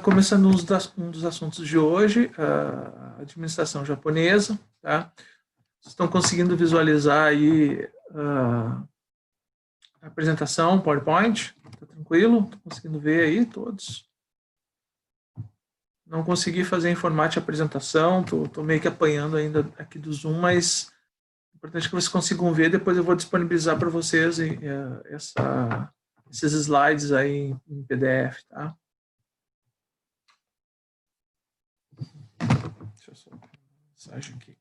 Começando um dos assuntos de hoje, a administração japonesa. Tá? Vocês estão conseguindo visualizar aí a apresentação, PowerPoint? Está tranquilo? Estão conseguindo ver aí todos? Não consegui fazer em formato de apresentação, estou meio que apanhando ainda aqui do Zoom, mas é importante que vocês consigam ver, depois eu vou disponibilizar para vocês esses slides aí em PDF, tá? Deixa eu só uma mensagem aqui.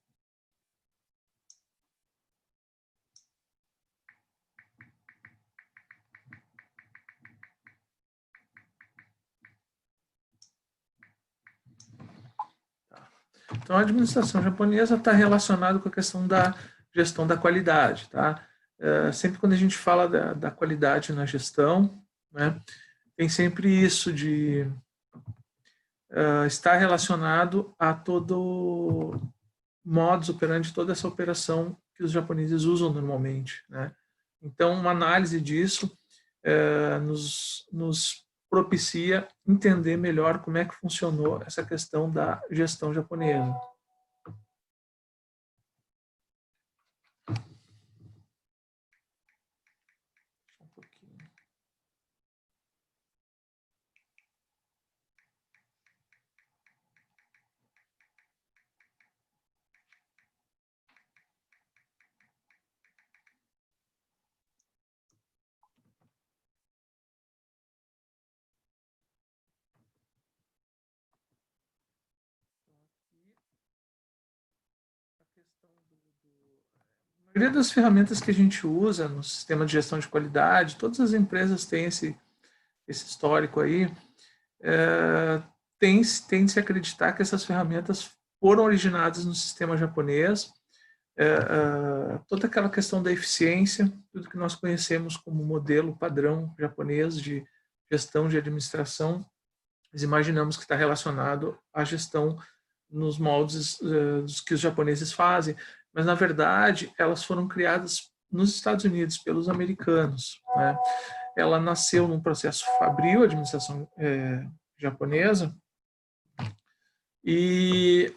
Então, a administração japonesa está relacionada com a questão da gestão da qualidade. Tá? Sempre quando a gente fala da qualidade na gestão, né, tem sempre isso de estar relacionado a todo modus operandi, toda essa operação que os japoneses usam normalmente. Né? Então, uma análise disso nos propicia entender melhor como é que funcionou essa questão da gestão japonesa. A maioria das ferramentas que a gente usa no sistema de gestão de qualidade, todas as empresas têm esse histórico aí, tem de se acreditar que essas ferramentas foram originadas no sistema japonês, toda aquela questão da eficiência, tudo que nós conhecemos como modelo padrão japonês de gestão de administração, nós imaginamos que está relacionado à gestão nos moldes que os japoneses fazem, mas na verdade elas foram criadas nos Estados Unidos pelos americanos. Né? Ela nasceu num processo fabril, a administração japonesa, e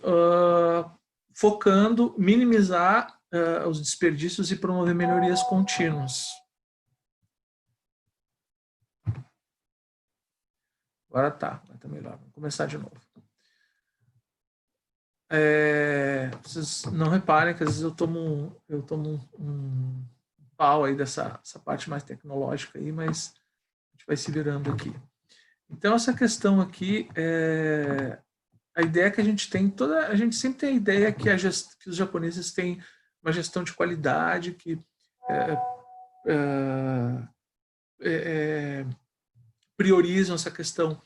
focando minimizar os desperdícios e promover melhorias contínuas. Agora tá melhor. Vamos começar de novo. Vocês não reparem que às vezes eu tomo um pau aí dessa parte mais tecnológica aí, mas a gente vai se virando aqui. Então essa questão aqui a ideia que a gente tem, a gente sempre tem a ideia que os japoneses têm uma gestão de qualidade, que priorizam essa questão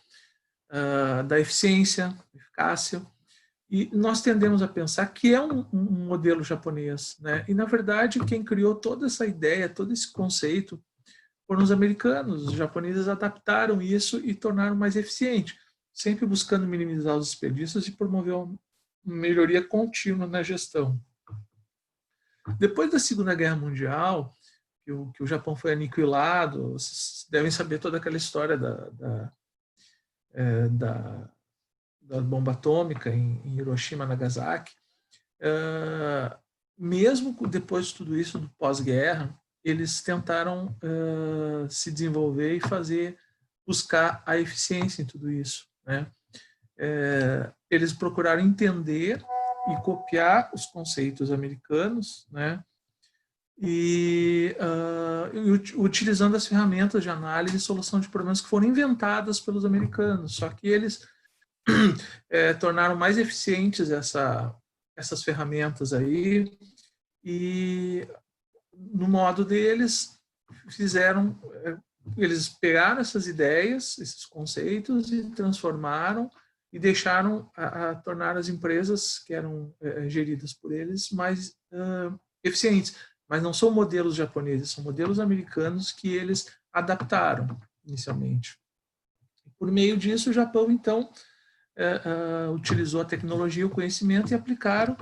da eficiência, eficácia, e nós tendemos a pensar que é um modelo japonês, né? E na verdade quem criou toda essa ideia, todo esse conceito foram os americanos. Os japoneses adaptaram isso e tornaram mais eficiente, sempre buscando minimizar os desperdícios e promover uma melhoria contínua na gestão. Depois da Segunda Guerra Mundial, que o Japão foi aniquilado, vocês devem saber toda aquela história da bomba atômica em Hiroshima e Nagasaki. Mesmo depois de tudo isso, do pós-guerra, eles tentaram se desenvolver e buscar a eficiência em tudo isso. Né? Eles procuraram entender e copiar os conceitos americanos, né? E utilizando as ferramentas de análise e solução de problemas que foram inventadas pelos americanos, só que eles tornaram mais eficientes essas ferramentas aí, e no modo deles eles pegaram essas ideias, esses conceitos e transformaram e deixaram tornar as empresas que eram geridas por eles mais eficientes. Mas não são modelos japoneses, são modelos americanos que eles adaptaram inicialmente. Por meio disso, o Japão, então, utilizou a tecnologia, o conhecimento e aplicaram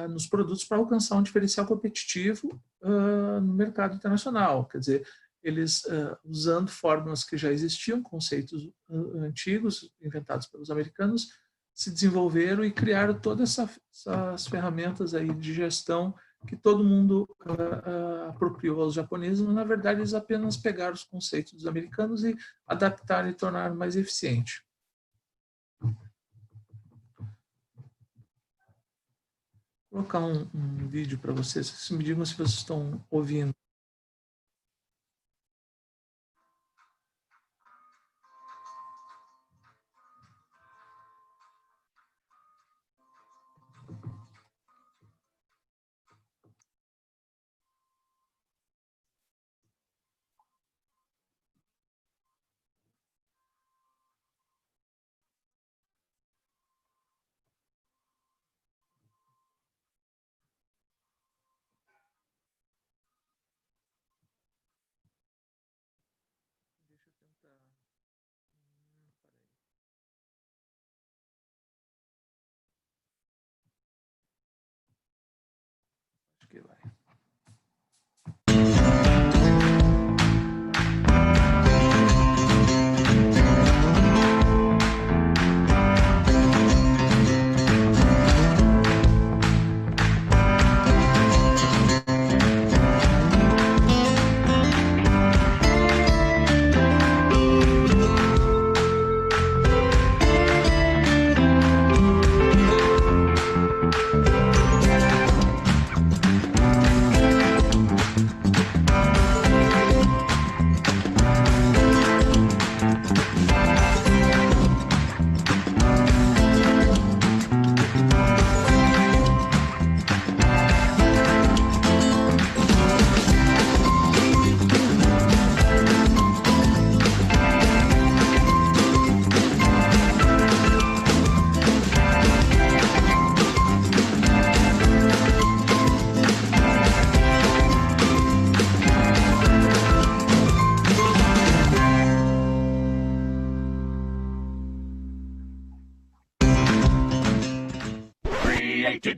nos produtos para alcançar um diferencial competitivo no mercado internacional. Quer dizer, eles, usando fórmulas que já existiam, conceitos antigos, inventados pelos americanos, se desenvolveram e criaram todas essas ferramentas aí de gestão que todo mundo apropriou aos japoneses, mas, na verdade, eles apenas pegaram os conceitos dos americanos e adaptaram e tornaram mais eficiente. Vou colocar um vídeo para vocês, vocês me digam se vocês estão ouvindo. Acho que vai.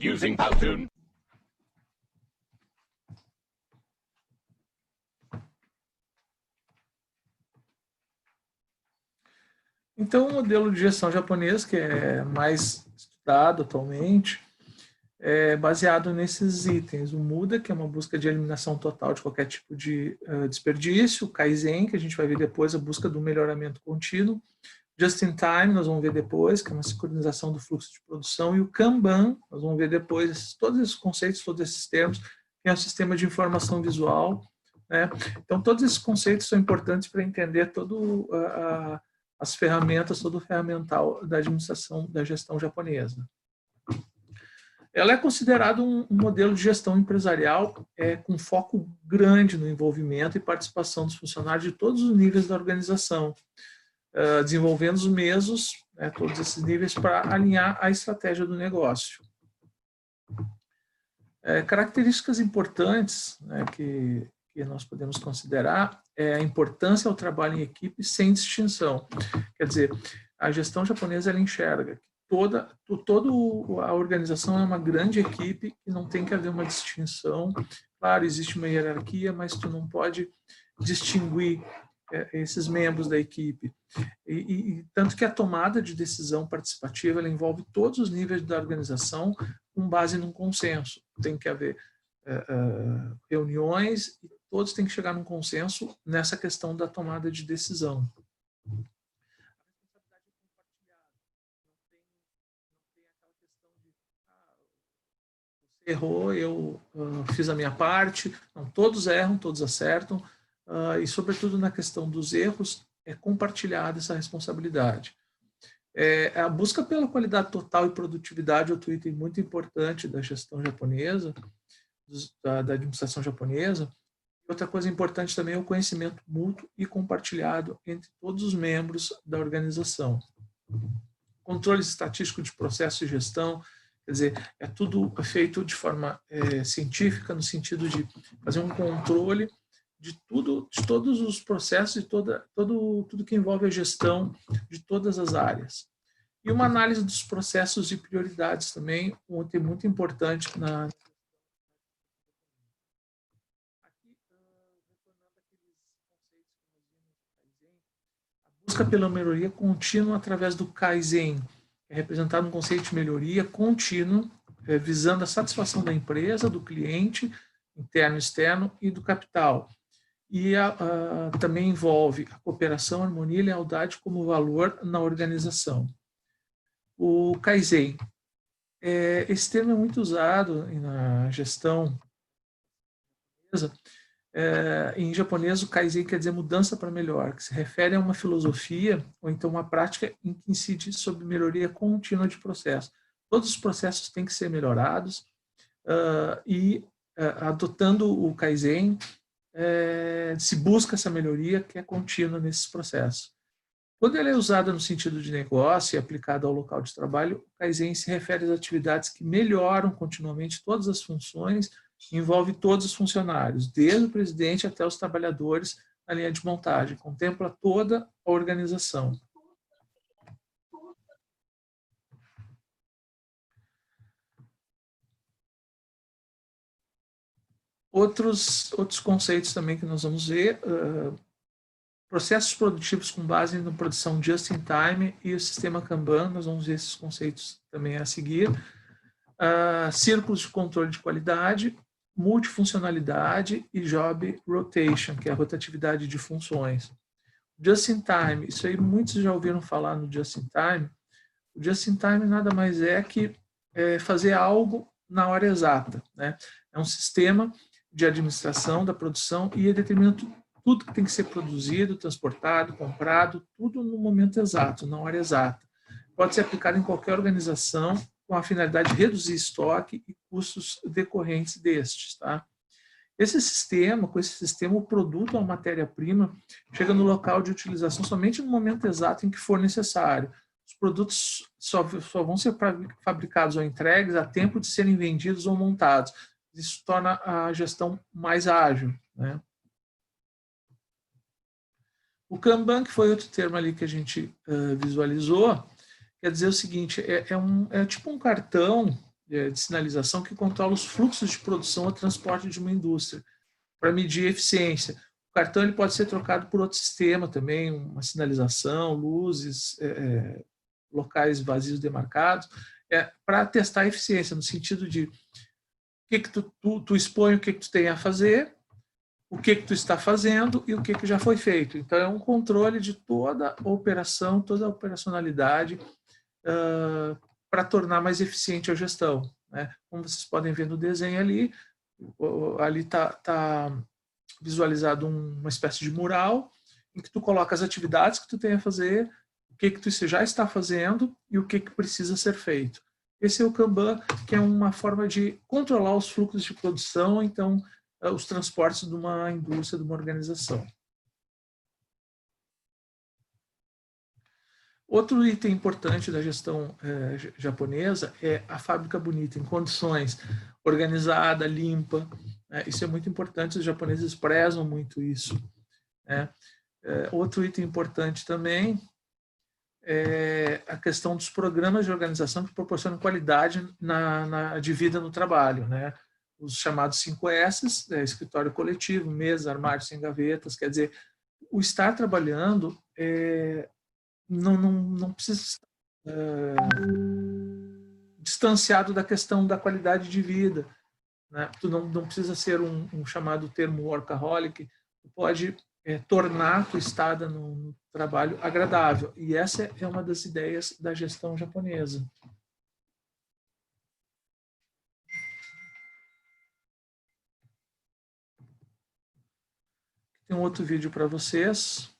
Using Powtoon. Então, o modelo de gestão japonês, que é mais estudado atualmente, é baseado nesses itens. O MUDA, que é uma busca de eliminação total de qualquer tipo de desperdício. O Kaizen, que a gente vai ver depois, a busca do melhoramento contínuo. Just in Time, nós vamos ver depois, que é uma sincronização do fluxo de produção. E o Kanban, nós vamos ver depois, todos esses conceitos, todos esses termos, que é um sistema de informação visual, né? Então, todos esses conceitos são importantes para entender todo as ferramentas, todo o ferramental da administração, da gestão japonesa. Ela é considerada um modelo de gestão empresarial com foco grande no envolvimento e participação dos funcionários de todos os níveis da organização, desenvolvendo os mesmos, todos esses níveis, para alinhar a estratégia do negócio. Características importantes, né, que nós podemos considerar é a importância ao trabalho em equipe sem distinção. Quer dizer, a gestão japonesa, ela enxerga que toda a organização é uma grande equipe e não tem que haver uma distinção. Claro, existe uma hierarquia, mas tu não pode distinguir esses membros da equipe. E tanto que a tomada de decisão participativa, ela envolve todos os níveis da organização com base num consenso. Tem que haver reuniões e todos têm que chegar num consenso nessa questão da tomada de decisão. Você errou, eu fiz a minha parte. Não, todos erram, todos acertam. E, sobretudo, na questão dos erros, é compartilhada essa responsabilidade. A busca pela qualidade total e produtividade é outro item muito importante da gestão japonesa, da administração japonesa. Outra coisa importante também é o conhecimento mútuo e compartilhado entre todos os membros da organização. Controle estatístico de processo de gestão, quer dizer, é tudo feito de forma científica, no sentido de fazer um controle de todos os processos, de tudo que envolve a gestão de todas as áreas. E uma análise dos processos e prioridades também, um item muito importante na... Aqui, retornando aqueles busca pela melhoria contínua através do Kaizen, é representado um conceito de melhoria contínua, visando a satisfação da empresa, do cliente, interno e externo, e do capital. E também envolve a cooperação, harmonia e lealdade como valor na organização. O Kaizen. Esse termo é muito usado na gestão. Em japonês, o Kaizen quer dizer mudança para melhor, que se refere a uma filosofia ou então uma prática em que incide sobre melhoria contínua de processo. Todos os processos têm que ser melhorados e adotando o Kaizen, se busca essa melhoria que é contínua nesses processos. Quando ele é usado no sentido de negócio e aplicado ao local de trabalho, o Kaizen se refere às atividades que melhoram continuamente todas as funções, envolve todos os funcionários, desde o presidente até os trabalhadores na linha de montagem, contempla toda a organização. Outros conceitos também que nós vamos ver, processos produtivos com base na produção just in time e o sistema Kanban, nós vamos ver esses conceitos também a seguir. Círculos de controle de qualidade, multifuncionalidade e job rotation, que é a rotatividade de funções. Just in time, isso aí muitos já ouviram falar no just in time. O just in time nada mais é que fazer algo na hora exata, né? É um sistema de administração da produção e determina tudo que tem que ser produzido, transportado, comprado, tudo no momento exato, na hora exata. Pode ser aplicado em qualquer organização com a finalidade de reduzir estoque e custos decorrentes destes. Tá? Com esse sistema, o produto ou a matéria-prima chega no local de utilização somente no momento exato em que for necessário. Os produtos só vão ser fabricados ou entregues a tempo de serem vendidos ou montados. Isso torna a gestão mais ágil, né? O Kanban, que foi outro termo ali que a gente visualizou, quer dizer o seguinte, é tipo um cartão de sinalização que controla os fluxos de produção ou transporte de uma indústria, para medir a eficiência. O cartão ele pode ser trocado por outro sistema também, uma sinalização, luzes, locais vazios demarcados, para testar a eficiência, no sentido de o que tu expõe, o que tu tem a fazer, o que tu está fazendo e o que já foi feito. Então, é um controle de toda a operação, toda a operacionalidade para tornar mais eficiente a gestão. Né? Como vocês podem ver no desenho ali está visualizado uma espécie de mural em que tu coloca as atividades que tu tem a fazer, o que tu já está fazendo e o que precisa ser feito. Esse é o Kanban, que é uma forma de controlar os fluxos de produção, então, os transportes de uma indústria, de uma organização. Outro item importante da gestão japonesa é a fábrica bonita, em condições organizada, limpa. Isso é muito importante, os japoneses prezam muito isso. Outro item importante também é a questão dos programas de organização que proporcionam qualidade de vida no trabalho, né? Os chamados 5S, escritório coletivo, mesa, armário sem gavetas, quer dizer, o estar trabalhando não precisa estar distanciado da questão da qualidade de vida. Né? Tu não precisa ser um chamado termo workaholic, tu pode tornar a tua estada no trabalho agradável. E essa é uma das ideias da gestão japonesa. Tem um outro vídeo para vocês.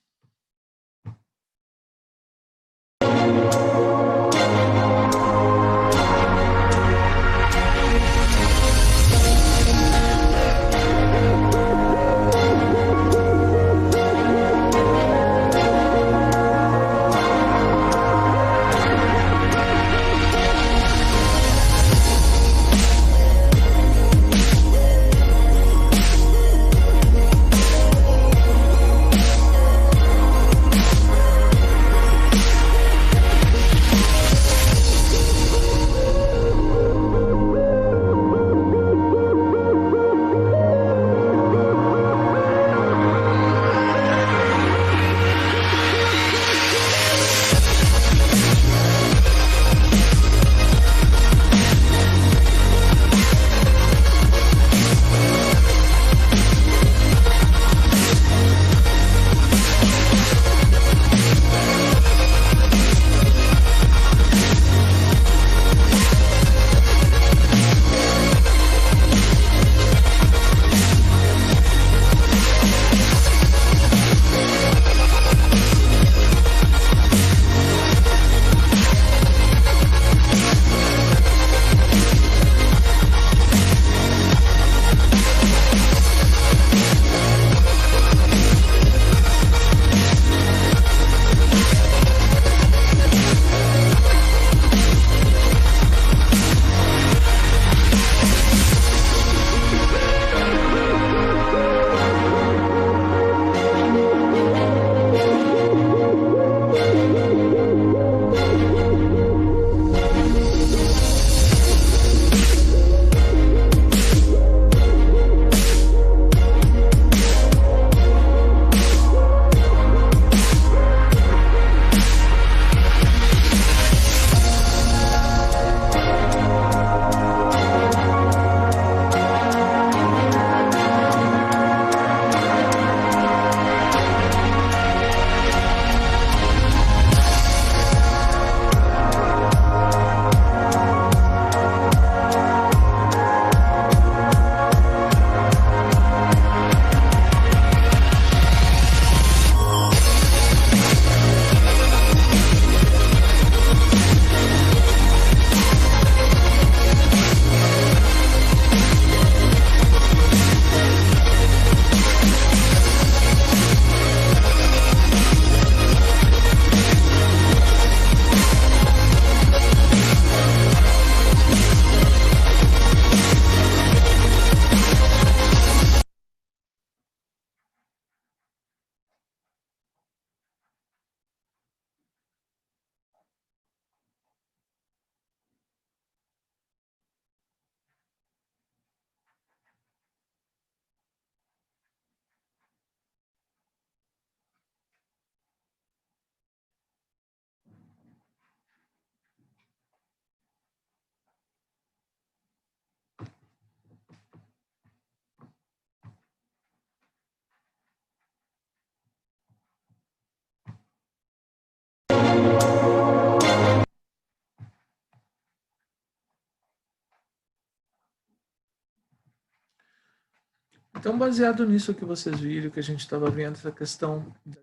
Então, baseado nisso que vocês viram, que a gente estava vendo, essa questão da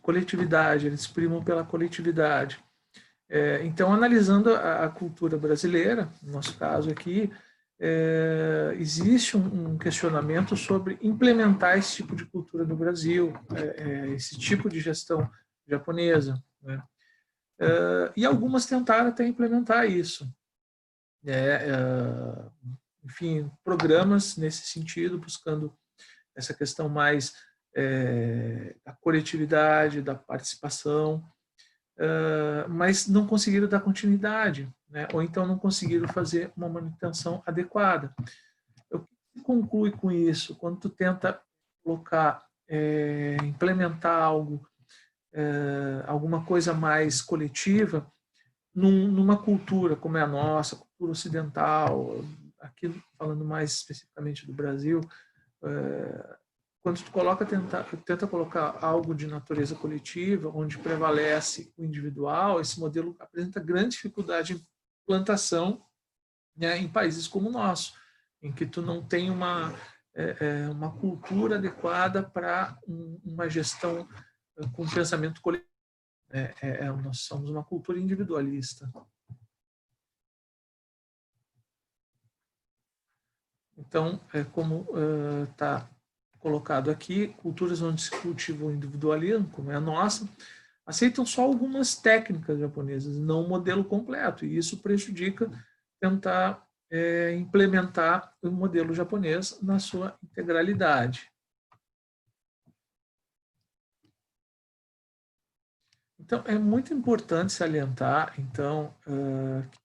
coletividade, eles primam pela coletividade. Então, analisando a cultura brasileira, no nosso caso aqui, existe um questionamento sobre implementar esse tipo de cultura no Brasil, esse tipo de gestão japonesa, né? E algumas tentaram até implementar isso. Enfim, programas nesse sentido, buscando essa questão mais da coletividade, da participação, mas não conseguiram dar continuidade, né? Ou então não conseguiram fazer uma manutenção adequada. O que conclui com isso? Quando tu tenta colocar, implementar algo, alguma coisa mais coletiva, numa cultura como é a nossa, cultura ocidental, aqui falando mais especificamente do Brasil, quando tu tenta colocar algo de natureza coletiva, onde prevalece o individual, esse modelo apresenta grande dificuldade em implantação, né, em países como o nosso, em que tu não tem uma cultura adequada para uma gestão com pensamento coletivo. Nós somos uma cultura individualista. Então, como está colocado aqui, culturas onde se cultiva o individualismo, como é a nossa, aceitam só algumas técnicas japonesas, não o modelo completo, e isso prejudica tentar implementar o modelo japonês na sua integralidade. Então, é muito importante salientar, então, que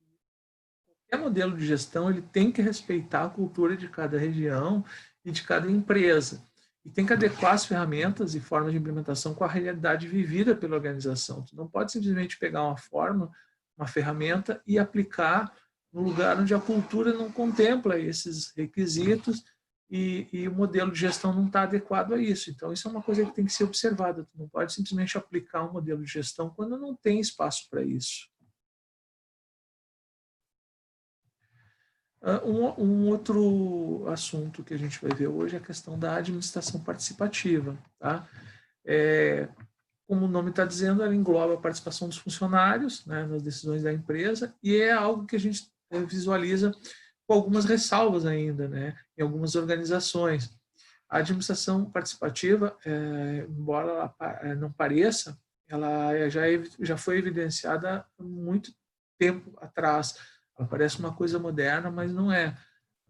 qualquer modelo de gestão ele tem que respeitar a cultura de cada região e de cada empresa. E tem que adequar as ferramentas e formas de implementação com a realidade vivida pela organização. Tu não pode simplesmente pegar uma forma, uma ferramenta e aplicar no lugar onde a cultura não contempla esses requisitos e o modelo de gestão não está adequado a isso. Então, isso é uma coisa que tem que ser observada. Tu não pode simplesmente aplicar um modelo de gestão quando não tem espaço para isso. Um outro assunto que a gente vai ver hoje é a questão da administração participativa. Tá? Como o nome está dizendo, ela engloba a participação dos funcionários, né, nas decisões da empresa, e é algo que a gente visualiza com algumas ressalvas ainda, né, em algumas organizações. A administração participativa, embora ela não pareça, ela já foi evidenciada há muito tempo atrás. Ela parece uma coisa moderna, mas não é.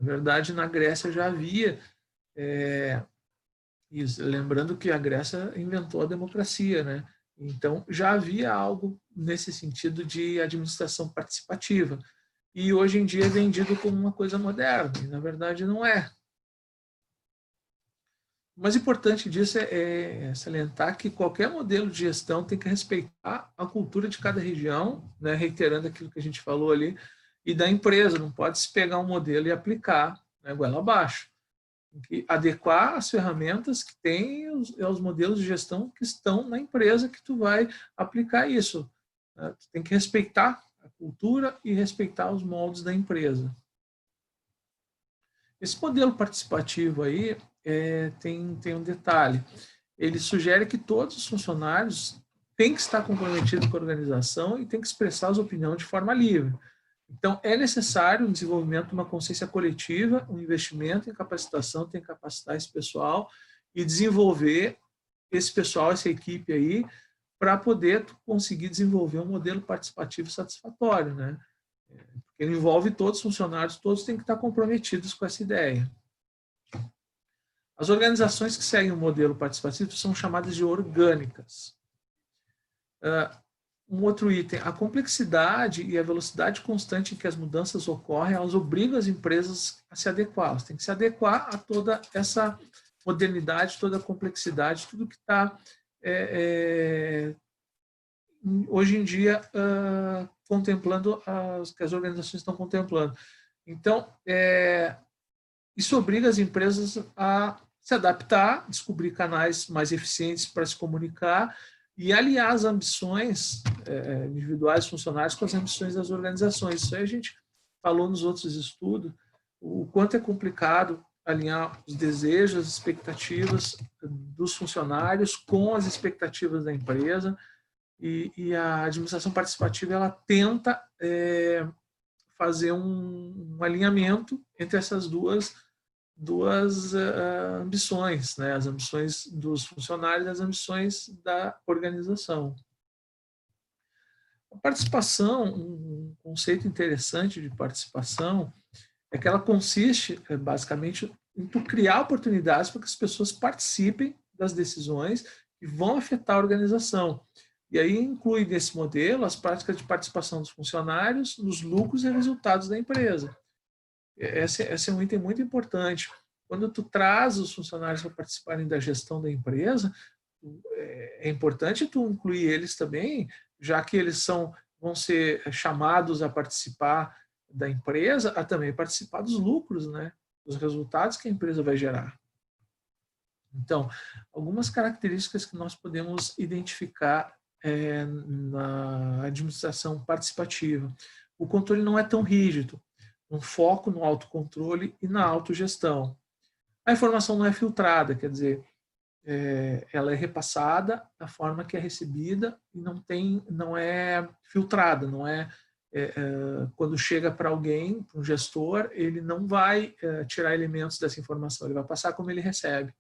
Na verdade, na Grécia já havia isso. Lembrando que a Grécia inventou a democracia, né? Então, já havia algo nesse sentido de administração participativa. E hoje em dia é vendido como uma coisa moderna, e na verdade não é. O mais importante disso é salientar que qualquer modelo de gestão tem que respeitar a cultura de cada região, né, reiterando aquilo que a gente falou ali, e da empresa. Não pode se pegar um modelo e aplicar, né, goela abaixo. Tem que adequar as ferramentas que tem aos modelos de gestão que estão na empresa que tu vai aplicar isso. Né? Tu tem que respeitar a cultura e respeitar os moldes da empresa. Esse modelo participativo aí tem um detalhe. Ele sugere que todos os funcionários têm que estar comprometidos com a organização e têm que expressar as opiniões de forma livre. Então, é necessário o desenvolvimento de uma consciência coletiva, um investimento em capacitação, tem que capacitar esse pessoal e desenvolver esse pessoal, essa equipe aí, para poder conseguir desenvolver um modelo participativo satisfatório, né? Porque ele envolve todos os funcionários, todos têm que estar comprometidos com essa ideia. As organizações que seguem o modelo participativo são chamadas de orgânicas. Um outro item, a complexidade e a velocidade constante em que as mudanças ocorrem, elas obrigam as empresas a se adequar. Elas têm que se adequar a toda essa modernidade, toda a complexidade, tudo que está hoje em dia contemplando, que as organizações estão contemplando. Então, isso obriga as empresas a se adaptar, descobrir canais mais eficientes para se comunicar e aliar as ambições individuais dos funcionários com as ambições das organizações. Isso aí a gente falou nos outros estudos, o quanto é complicado alinhar os desejos, as expectativas dos funcionários com as expectativas da empresa, e a administração participativa ela tenta fazer um alinhamento entre essas duas ambições, né? As ambições dos funcionários e as ambições da organização. A participação, um conceito interessante de participação, é que ela consiste, basicamente, em tu criar oportunidades para que as pessoas participem das decisões que vão afetar a organização. E aí inclui nesse modelo as práticas de participação dos funcionários nos lucros e resultados da empresa. Esse é um item muito importante. Quando tu traz os funcionários para participarem da gestão da empresa, é importante tu incluir eles também, já que eles vão ser chamados a participar da empresa, a também participar dos lucros, né? Dos resultados que a empresa vai gerar. Então, algumas características que nós podemos identificar na administração participativa. O controle não é tão rígido, um foco no autocontrole e na autogestão. A informação não é filtrada, quer dizer, ela é repassada da forma que é recebida e não é filtrada, não é quando chega para alguém, para um gestor, ele não vai tirar elementos dessa informação, ele vai passar como ele recebe.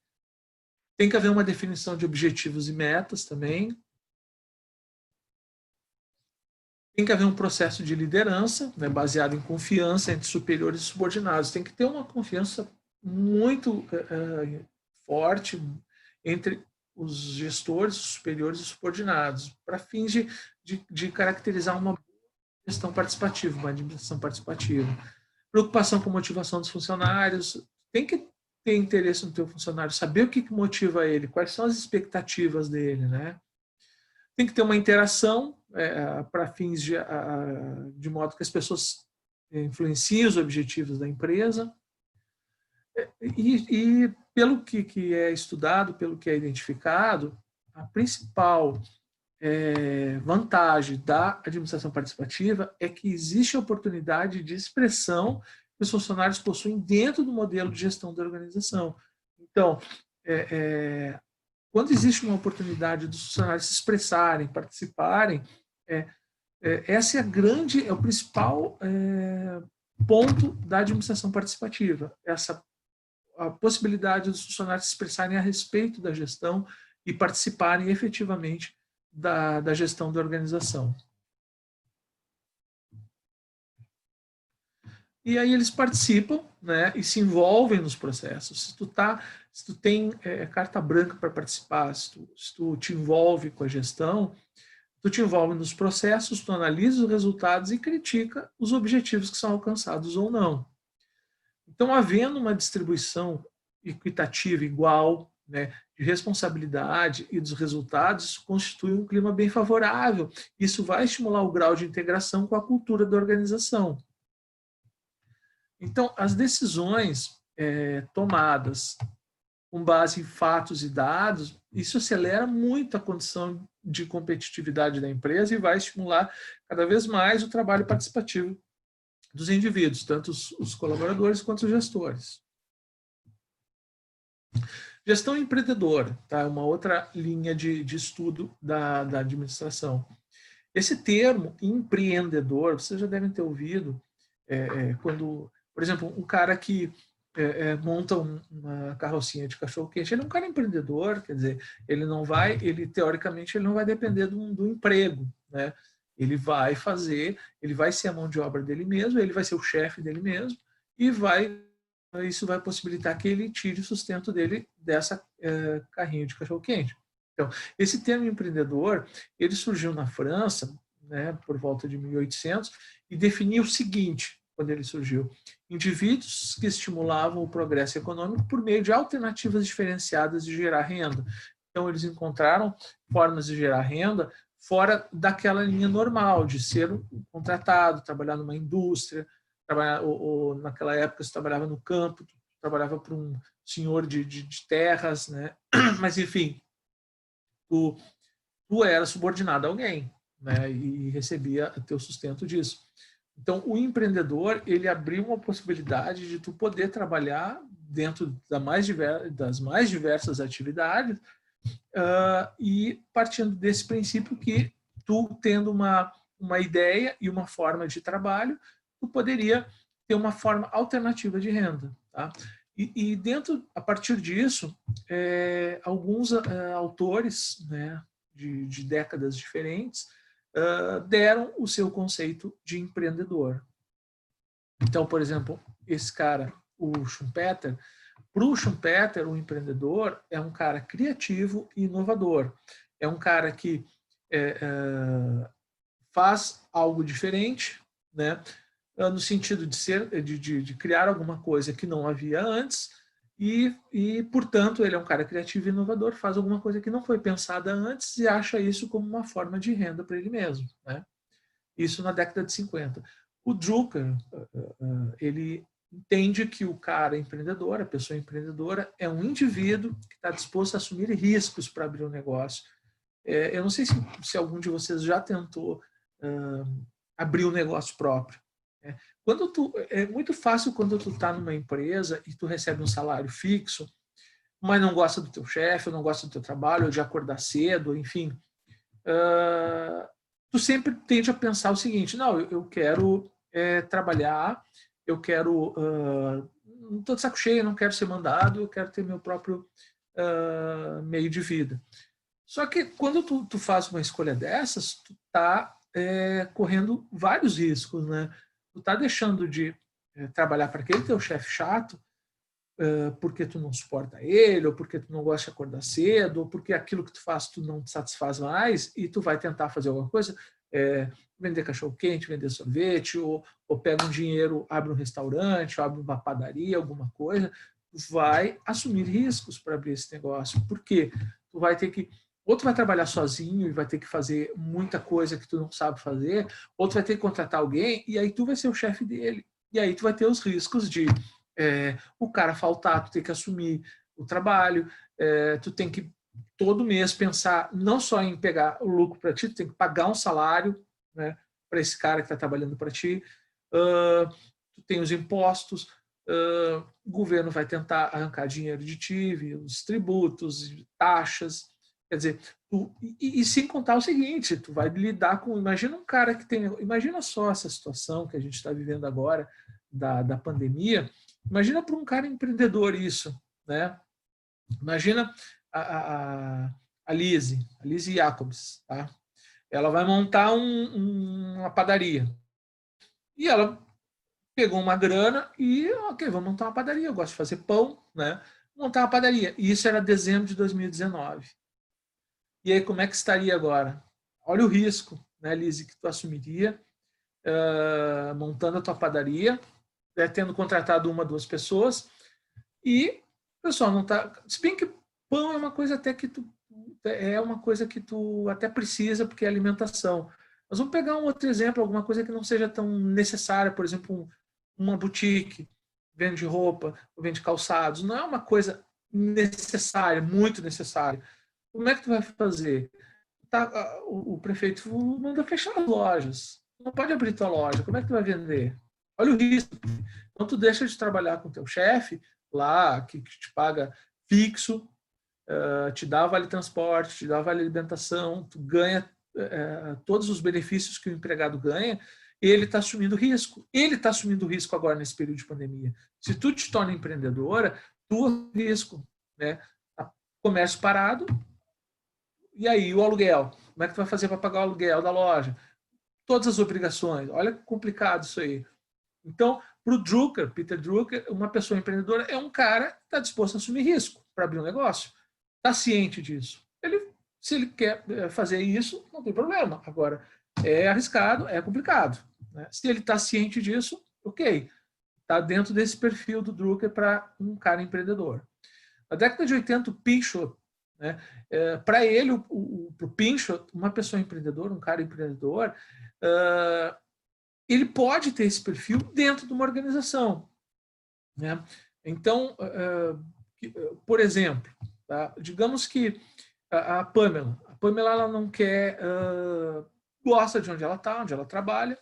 Tem que haver uma definição de objetivos e metas também. Tem que haver um processo de liderança, né, baseado em confiança entre superiores e subordinados. Tem que ter uma confiança muito forte entre os gestores, os superiores e supordinados, para fins de caracterizar uma gestão participativa, uma administração participativa. Preocupação com a motivação dos funcionários. Tem que ter interesse no teu funcionário, saber o que motiva ele, quais são as expectativas dele, né? Tem que ter uma interação para fins de modo que as pessoas influenciem os objetivos da empresa. E pelo que é estudado, pelo que é identificado, a principal vantagem da administração participativa é que existe a oportunidade de expressão que os funcionários possuem dentro do modelo de gestão da organização. Então, quando existe uma oportunidade dos funcionários se expressarem, participarem, essa é o principal ponto da administração participativa, a possibilidade dos funcionários se expressarem a respeito da gestão e participarem efetivamente da gestão da organização. E aí eles participam, né, e se envolvem nos processos. Se tu tem carta branca para participar, se tu te envolve com a gestão, tu te envolve nos processos, tu analisa os resultados e critica os objetivos que são alcançados ou não. Então, havendo uma distribuição equitativa igual, né, de responsabilidade e dos resultados, isso constitui um clima bem favorável. Isso vai estimular o grau de integração com a cultura da organização. Então, as decisões tomadas com base em fatos e dados, isso acelera muito a condição de competitividade da empresa e vai estimular cada vez mais o trabalho participativo dos indivíduos, tanto os colaboradores quanto os gestores. Gestão empreendedora, tá? Uma outra linha de estudo da administração. Esse termo empreendedor, vocês já devem ter ouvido quando, por exemplo, um cara que monta uma carrocinha de cachorro-quente, ele é um cara empreendedor, quer dizer, teoricamente, ele não vai depender do emprego, né? Ele vai ser a mão de obra dele mesmo, ele vai ser o chefe dele mesmo, e isso vai possibilitar que ele tire o sustento dele dessa carrinho de cachorro-quente. Então, esse termo empreendedor, ele surgiu na França, né, por volta de 1800, e definia o seguinte, quando ele surgiu: indivíduos que estimulavam o progresso econômico por meio de alternativas diferenciadas de gerar renda. Então, eles encontraram formas de gerar renda fora daquela linha normal de ser contratado, trabalhar numa indústria, ou naquela época você trabalhava no campo, trabalhava para um senhor de terras, né? Mas, enfim, tu era subordinado a alguém, né? E recebia teu sustento disso. Então, o empreendedor, ele abriu uma possibilidade de tu poder trabalhar dentro das mais diversas atividades, e partindo desse princípio que tu, tendo uma ideia e uma forma de trabalho, tu poderia ter uma forma alternativa de renda. Tá? E dentro, a partir disso, alguns autores, né, de décadas diferentes, deram o seu conceito de empreendedor. Então, por exemplo, esse cara, o Schumpeter, para o Schumpeter, o empreendedor é um cara criativo e inovador. É um cara que faz algo diferente, né? No sentido de criar alguma coisa que não havia antes, portanto, ele é um cara criativo e inovador, faz alguma coisa que não foi pensada antes e acha isso como uma forma de renda para ele mesmo. Né? Isso na década de 50. O Drucker, ele entende que o cara empreendedor, a pessoa empreendedora, é um indivíduo que está disposto a assumir riscos para abrir um negócio. Eu não sei se algum de vocês já tentou abrir um negócio próprio. É muito fácil quando tu está numa empresa e tu recebe um salário fixo, mas não gosta do teu chefe, não gosta do teu trabalho, ou de acordar cedo, enfim. Tu sempre tende a pensar o seguinte: não, eu quero trabalhar, eu quero, não estou de saco cheio, não quero ser mandado, eu quero ter meu próprio meio de vida. Só que quando tu faz uma escolha dessas, tu está correndo vários riscos, né? Tu está deixando de trabalhar para aquele teu chefe chato, porque tu não suporta ele, ou porque tu não gosta de acordar cedo, ou porque aquilo que tu faz tu não te satisfaz mais, e tu vai tentar fazer alguma coisa, vender cachorro-quente, vender sorvete, ou pega um dinheiro, abre um restaurante, ou abre uma padaria, alguma coisa, tu vai assumir riscos para abrir esse negócio. Por quê? Tu vai ter que, ou tu vai trabalhar sozinho e vai ter que fazer muita coisa que tu não sabe fazer, ou tu vai ter que contratar alguém, e aí tu vai ser o chefe dele. E aí tu vai ter os riscos de o cara faltar, tu tem que assumir o trabalho, tu tem que todo mês pensar não só em pegar o lucro para ti, tu tem que pagar um salário, né, para esse cara que está trabalhando para ti, tu tem os impostos, o governo vai tentar arrancar dinheiro de ti, os tributos, taxas, quer dizer, e sem contar o seguinte, tu vai lidar com, imagina um cara que tem, imagina só essa situação que a gente está vivendo agora, da pandemia. Imagina para um cara empreendedor isso, né? Imagina a Lise Jacobs, tá? Ela vai montar uma padaria. E ela pegou uma grana e, ok, vamos montar uma padaria. Eu gosto de fazer pão, né? Montar uma padaria. E isso era dezembro de 2019. E aí, como é que estaria agora? Olha o risco, né, Lise, que tu assumiria montando a tua padaria, tendo contratado uma, duas pessoas, e o pessoal não está. Se bem que pão é uma coisa até que tu até precisa, porque é alimentação. Mas vamos pegar um outro exemplo, alguma coisa que não seja tão necessária, por exemplo, uma boutique, vende roupa, vende calçados, não é uma coisa necessária, muito necessária. Como é que tu vai fazer? O prefeito manda fechar as lojas. Não pode abrir tua loja. Como é que tu vai vender? Olha o risco. Então, tu deixa de trabalhar com teu chefe lá, que te paga fixo, te dá vale transporte, te dá vale alimentação, tu ganha todos os benefícios que o empregado ganha, e ele está assumindo risco. Ele está assumindo risco agora nesse período de pandemia. Se tu te torna empreendedora, tu risco, né? Comércio parado, e aí o aluguel? Como é que tu vai fazer para pagar o aluguel da loja? Todas as obrigações. Olha que complicado isso aí. Então, para o Drucker, Peter Drucker, uma pessoa empreendedora é um cara que está disposto a assumir risco para abrir um negócio. Está ciente disso. Se ele quer fazer isso, não tem problema. Agora, é arriscado, é complicado. Né? Se ele está ciente disso, ok. Está dentro desse perfil do Drucker para um cara empreendedor. Na década de 80, o Pinchot, né, para ele, o Pinchot, uma pessoa empreendedora, um cara empreendedor, ele pode ter esse perfil dentro de uma organização. Né? Então, por exemplo, tá? Digamos que a Pamela ela não quer, gosta de onde ela está, onde ela trabalha,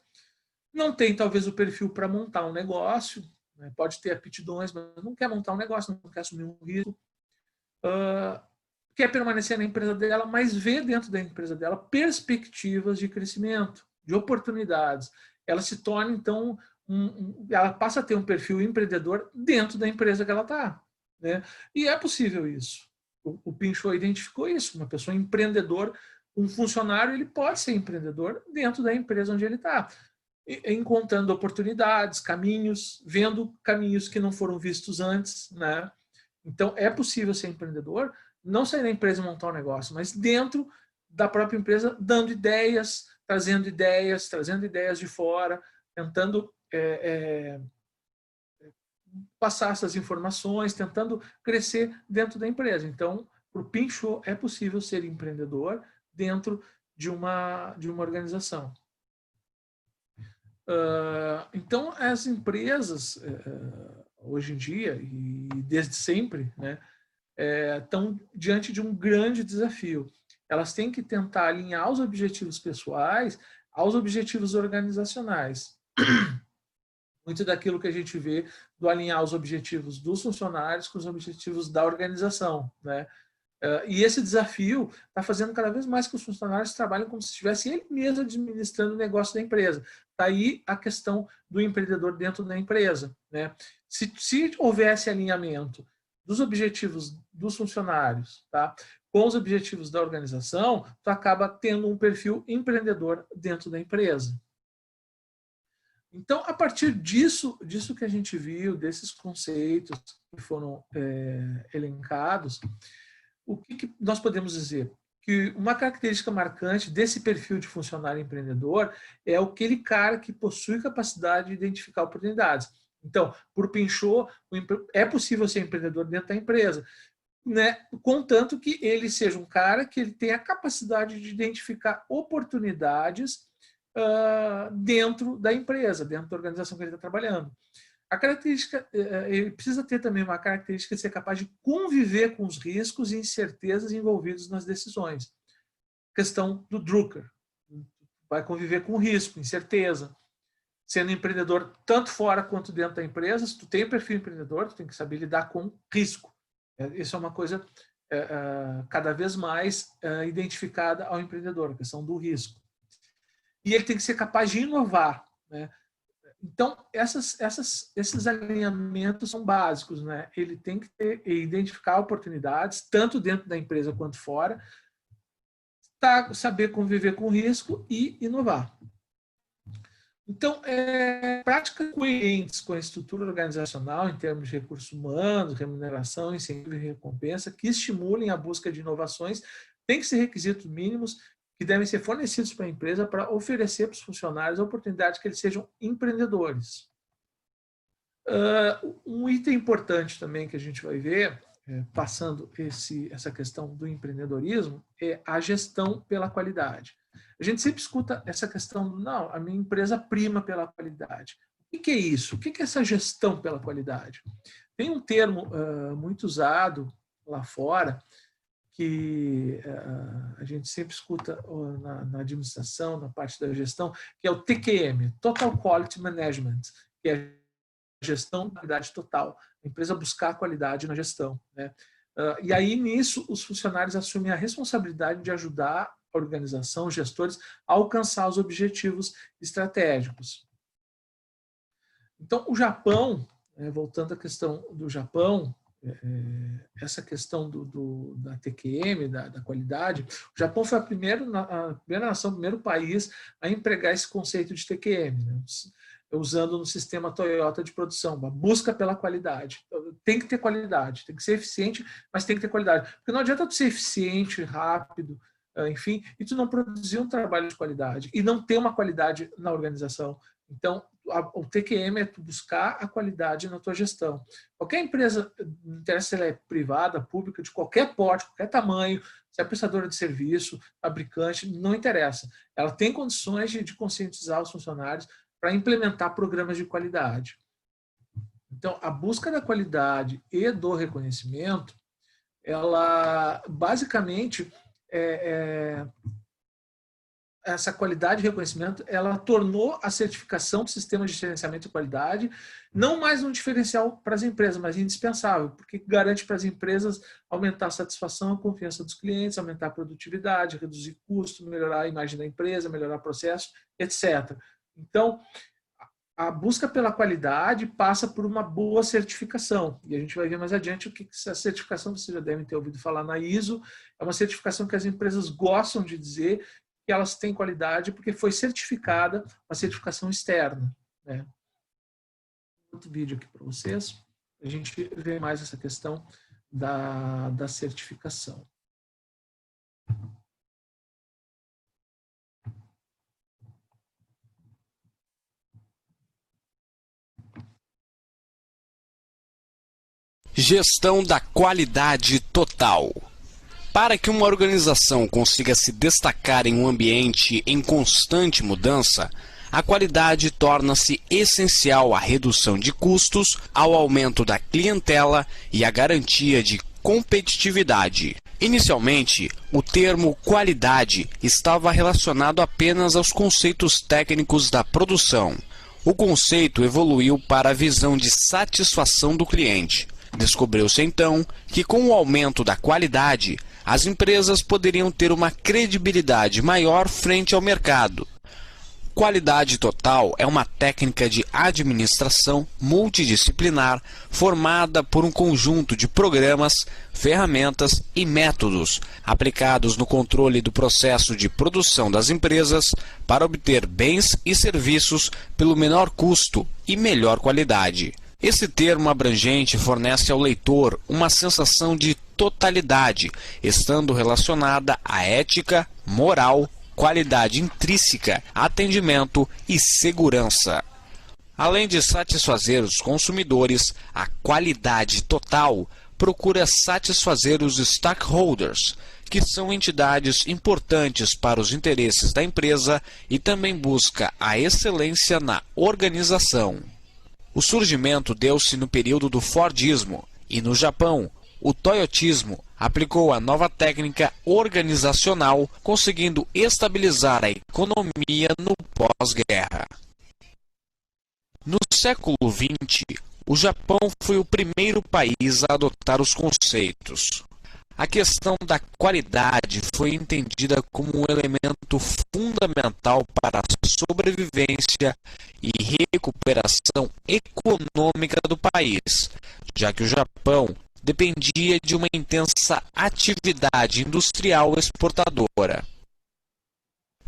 não tem talvez o perfil para montar um negócio, né? Pode ter aptidões, mas não quer montar um negócio, não quer assumir um risco, quer permanecer na empresa dela, mas vê dentro da empresa dela perspectivas de crescimento, de oportunidades. Ela se torna, então, ela passa a ter um perfil empreendedor dentro da empresa que ela está. Né? E é possível isso. O Pinchot identificou isso, uma pessoa empreendedor, um funcionário, ele pode ser empreendedor dentro da empresa onde ele está, encontrando oportunidades, caminhos, vendo caminhos que não foram vistos antes, né? Então, é possível ser empreendedor, não sair da empresa e montar um negócio, mas dentro da própria empresa, dando ideias, trazendo ideias de fora, tentando passar essas informações, tentando crescer dentro da empresa. Então, para o Pinchot, é possível ser empreendedor dentro de uma organização. Então, as empresas, hoje em dia, e desde sempre, né, estão diante de um grande desafio. Elas têm que tentar alinhar os objetivos pessoais aos objetivos organizacionais. Muito daquilo que a gente vê do alinhar os objetivos dos funcionários com os objetivos da organização, né? E esse desafio está fazendo cada vez mais que os funcionários trabalhem como se estivesse ele mesmo administrando o negócio da empresa. Está aí a questão do empreendedor dentro da empresa, né? Se houvesse alinhamento dos objetivos dos funcionários, tá, com os objetivos da organização, tu acaba tendo um perfil empreendedor dentro da empresa. Então, a partir disso que a gente viu, desses conceitos que foram elencados, o que nós podemos dizer? Que uma característica marcante desse perfil de funcionário empreendedor é aquele cara que possui capacidade de identificar oportunidades. Então, por Pinchot, é possível ser empreendedor dentro da empresa, né? Contanto que ele seja um cara que ele tenha a capacidade de identificar oportunidades dentro da empresa, dentro da organização que ele está trabalhando. A característica, ele precisa ter também uma característica de ser capaz de conviver com os riscos e incertezas envolvidos nas decisões. Questão do Drucker. Vai conviver com risco, incerteza. Sendo empreendedor tanto fora quanto dentro da empresa, se tu tem perfil empreendedor, tu tem que saber lidar com risco. Isso é uma coisa cada vez mais identificada ao empreendedor, a questão do risco. E ele tem que ser capaz de inovar, né? Então, esses alinhamentos são básicos, né? Ele tem que identificar oportunidades, tanto dentro da empresa quanto fora, saber conviver com o risco e inovar. Então, práticas coerentes com a estrutura organizacional em termos de recursos humanos, remuneração, incentivo e recompensa, que estimulem a busca de inovações, têm que ser requisitos mínimos que devem ser fornecidos para a empresa para oferecer para os funcionários a oportunidade que eles sejam empreendedores. Um item importante também que a gente vai ver, passando essa questão do empreendedorismo, é a gestão pela qualidade. A gente sempre escuta essa questão do, não, a minha empresa prima pela qualidade. O que é isso? O que é essa gestão pela qualidade? Tem um termo muito usado lá fora, que a gente sempre escuta na administração, na parte da gestão, que é o TQM, Total Quality Management, que é a gestão da qualidade total, a empresa buscar a qualidade na gestão, né? E aí, nisso, os funcionários assumem a responsabilidade de ajudar a organização, os gestores, a alcançar os objetivos estratégicos. Então, o Japão, voltando à questão do Japão, essa questão da TQM, da qualidade, o Japão foi a primeira nação, o primeiro país a empregar esse conceito de TQM, né? Usando no sistema Toyota de produção, uma busca pela qualidade. Tem que ter qualidade, tem que ser eficiente, mas tem que ter qualidade. Porque não adianta tu ser eficiente, rápido, enfim, e tu não produzir um trabalho de qualidade e não ter uma qualidade na organização. Então, o TQM é tu buscar a qualidade na tua gestão. Qualquer empresa, não interessa se ela é privada, pública, de qualquer porte, qualquer tamanho, se é prestadora de serviço, fabricante, não interessa. Ela tem condições de conscientizar os funcionários para implementar programas de qualidade. Então, a busca da qualidade e do reconhecimento, ela basicamente essa qualidade e reconhecimento, ela tornou a certificação do sistema de gerenciamento de qualidade não mais um diferencial para as empresas, mas indispensável, porque garante para as empresas aumentar a satisfação e a confiança dos clientes, aumentar a produtividade, reduzir custos, melhorar a imagem da empresa, melhorar o processo, etc. Então, a busca pela qualidade passa por uma boa certificação. E a gente vai ver mais adiante o que essa certificação, vocês já devem ter ouvido falar na ISO, é uma certificação que as empresas gostam de dizer que elas têm qualidade porque foi certificada, uma certificação externa, né? Outro vídeo aqui para vocês, a gente vê mais essa questão da certificação. Gestão da qualidade total. Para que uma organização consiga se destacar em um ambiente em constante mudança, a qualidade torna-se essencial à redução de custos, ao aumento da clientela e à garantia de competitividade. Inicialmente, o termo qualidade estava relacionado apenas aos conceitos técnicos da produção. O conceito evoluiu para a visão de satisfação do cliente. Descobriu-se então que, com o aumento da qualidade, as empresas poderiam ter uma credibilidade maior frente ao mercado. Qualidade total é uma técnica de administração multidisciplinar formada por um conjunto de programas, ferramentas e métodos aplicados no controle do processo de produção das empresas para obter bens e serviços pelo menor custo e melhor qualidade. Esse termo abrangente fornece ao leitor uma sensação de totalidade, estando relacionada à ética, moral, qualidade intrínseca, atendimento e segurança. Além de satisfazer os consumidores, a qualidade total procura satisfazer os stakeholders, que são entidades importantes para os interesses da empresa, e também busca a excelência na organização. O surgimento deu-se no período do Fordismo e, no Japão, o Toyotismo aplicou a nova técnica organizacional, conseguindo estabilizar a economia no pós-guerra. No século XX, o Japão foi o primeiro país a adotar os conceitos. A questão da qualidade foi entendida como um elemento fundamental para a sobrevivência e recuperação econômica do país, já que o Japão dependia de uma intensa atividade industrial exportadora.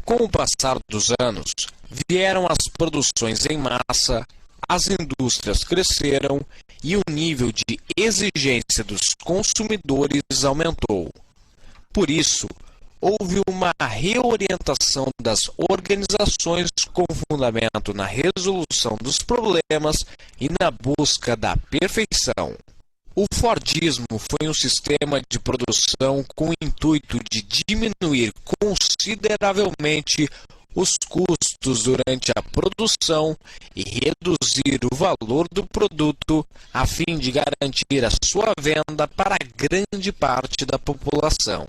Com o passar dos anos, vieram as produções em massa, as indústrias cresceram e o nível de exigência dos consumidores aumentou. Por isso, houve uma reorientação das organizações com fundamento na resolução dos problemas e na busca da perfeição. O Fordismo foi um sistema de produção com o intuito de diminuir consideravelmente os custos durante a produção e reduzir o valor do produto a fim de garantir a sua venda para grande parte da população.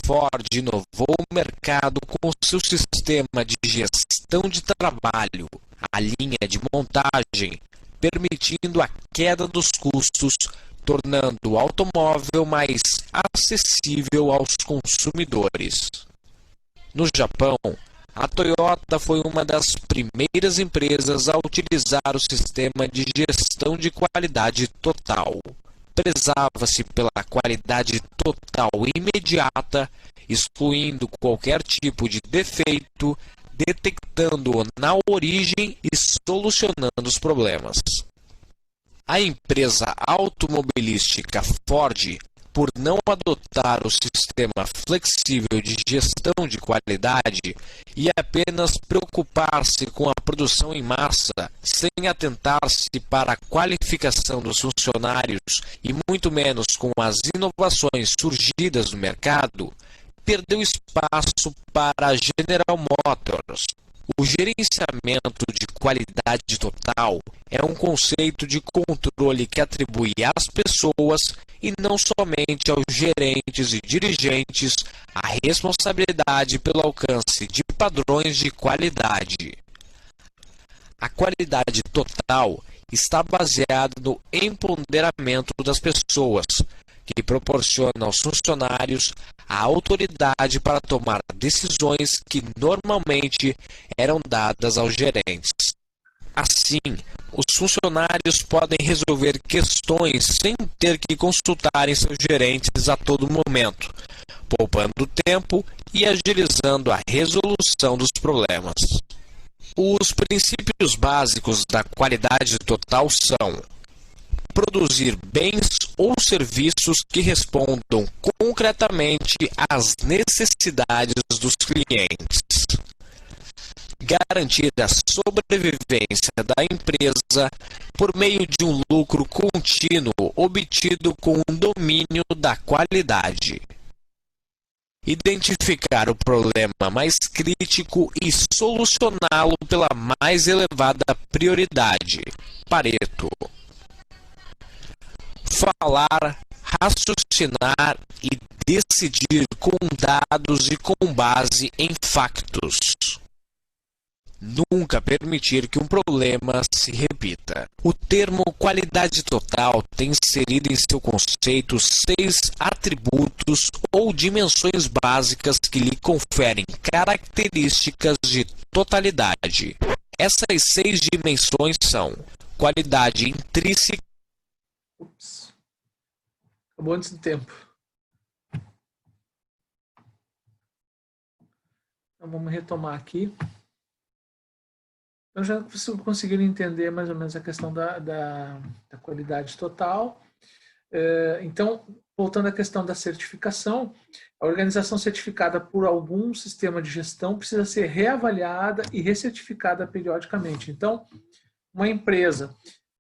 Ford inovou o mercado com seu sistema de gestão de trabalho, a linha de montagem, permitindo a queda dos custos, tornando o automóvel mais acessível aos consumidores. No Japão, a Toyota foi uma das primeiras empresas a utilizar o sistema de gestão de qualidade total. Prezava-se pela qualidade total imediata, excluindo qualquer tipo de defeito, detectando-o na origem e solucionando os problemas. A empresa automobilística Ford, por não adotar o sistema flexível de gestão de qualidade e apenas preocupar-se com a produção em massa, sem atentar-se para a qualificação dos funcionários e muito menos com as inovações surgidas no mercado, perdeu espaço para a General Motors. O gerenciamento de qualidade total é um conceito de controle que atribui às pessoas, e não somente aos gerentes e dirigentes, a responsabilidade pelo alcance de padrões de qualidade. A qualidade total está baseada no empoderamento das pessoas, que proporciona aos funcionários a autoridade para tomar decisões que normalmente eram dadas aos gerentes. Assim, os funcionários podem resolver questões sem ter que consultarem seus gerentes a todo momento, poupando tempo e agilizando a resolução dos problemas. Os princípios básicos da qualidade total são: produzir bens ou serviços que respondam concretamente às necessidades dos clientes, garantir a sobrevivência da empresa por meio de um lucro contínuo obtido com o domínio da qualidade, identificar o problema mais crítico e solucioná-lo pela mais elevada prioridade. Pareto. Falar, raciocinar e decidir com dados e com base em factos. Nunca permitir que um problema se repita. O termo qualidade total tem inserido em seu conceito 6 atributos ou dimensões básicas que lhe conferem características de totalidade. Essas 6 dimensões são: qualidade intrínseca. Ups. Acabou antes do tempo. Então vamos retomar aqui. Então já conseguiram entender mais ou menos a questão da qualidade total. Então, voltando à questão da certificação, a organização certificada por algum sistema de gestão precisa ser reavaliada e recertificada periodicamente. Então, uma empresa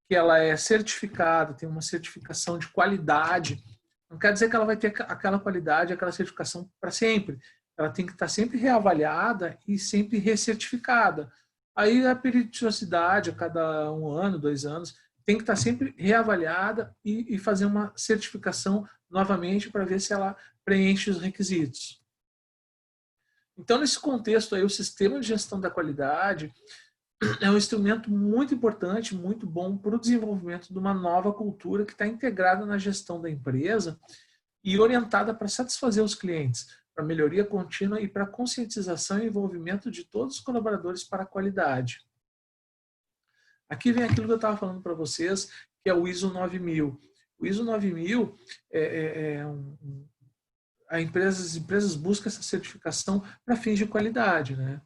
que ela é certificada, tem uma certificação de qualidade, não quer dizer que ela vai ter aquela qualidade, aquela certificação para sempre. Ela tem que estar sempre reavaliada e sempre recertificada. Aí a periodicidade, a cada 1 ano, 2 anos, tem que estar sempre reavaliada e fazer uma certificação novamente para ver se ela preenche os requisitos. Então, nesse contexto aí, o sistema de gestão da qualidade é um instrumento muito importante, muito bom para o desenvolvimento de uma nova cultura que está integrada na gestão da empresa e orientada para satisfazer os clientes, para melhoria contínua e para conscientização e envolvimento de todos os colaboradores para a qualidade. Aqui vem aquilo que eu estava falando para vocês, que é o ISO 9000. O ISO 9000 as empresas buscam essa certificação para fins de qualidade, né?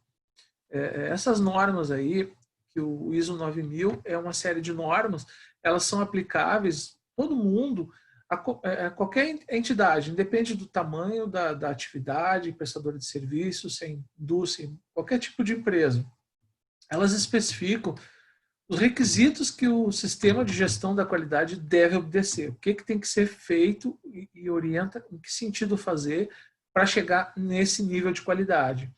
Essas normas aí, que o ISO 9000 é uma série de normas, elas são aplicáveis todo mundo, a qualquer entidade, independe do tamanho da atividade, prestadora de serviços, se é indústria, qualquer tipo de empresa. Elas especificam os requisitos que o sistema de gestão da qualidade deve obedecer, o que tem que ser feito e orienta em que sentido fazer para chegar nesse nível de qualidade,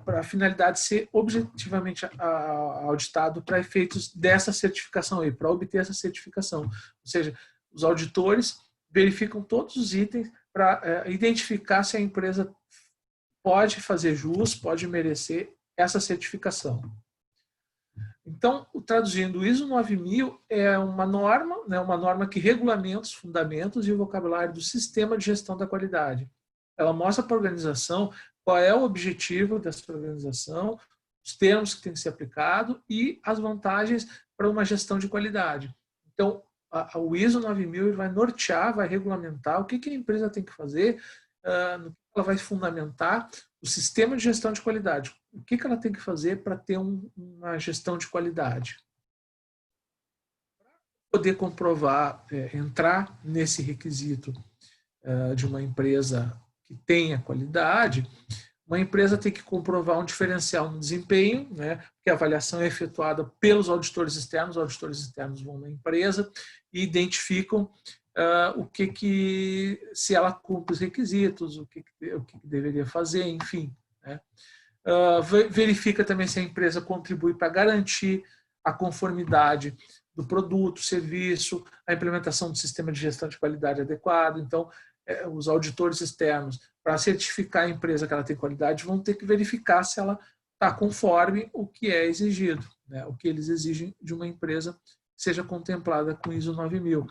para a finalidade ser objetivamente auditado para efeitos dessa certificação aí, para obter essa certificação. Ou seja, os auditores verificam todos os itens para identificar se a empresa pode fazer jus, pode merecer essa certificação. Então, traduzindo, o ISO 9000 é uma norma, né, uma norma que regulamenta os fundamentos e o vocabulário do sistema de gestão da qualidade. Ela mostra para a organização qual é o objetivo dessa organização, os termos que têm que ser aplicados e as vantagens para uma gestão de qualidade. Então, o ISO 9000 vai nortear, vai regulamentar o que a empresa tem que fazer, ela vai fundamentar o sistema de gestão de qualidade. O que ela tem que fazer para ter uma gestão de qualidade? Para poder comprovar, entrar nesse requisito de uma empresa que tenha qualidade, uma empresa tem que comprovar um diferencial no desempenho, né, porque a avaliação é efetuada pelos auditores externos, os auditores externos vão na empresa e identificam se ela cumpre os requisitos, o que deveria fazer, enfim. Né. Verifica também se a empresa contribui para garantir a conformidade do produto, serviço, a implementação do sistema de gestão de qualidade adequado. Então, os auditores externos, para certificar a empresa que ela tem qualidade, vão ter que verificar se ela está conforme o que é exigido, né? O que eles exigem de uma empresa que seja contemplada com ISO 9000.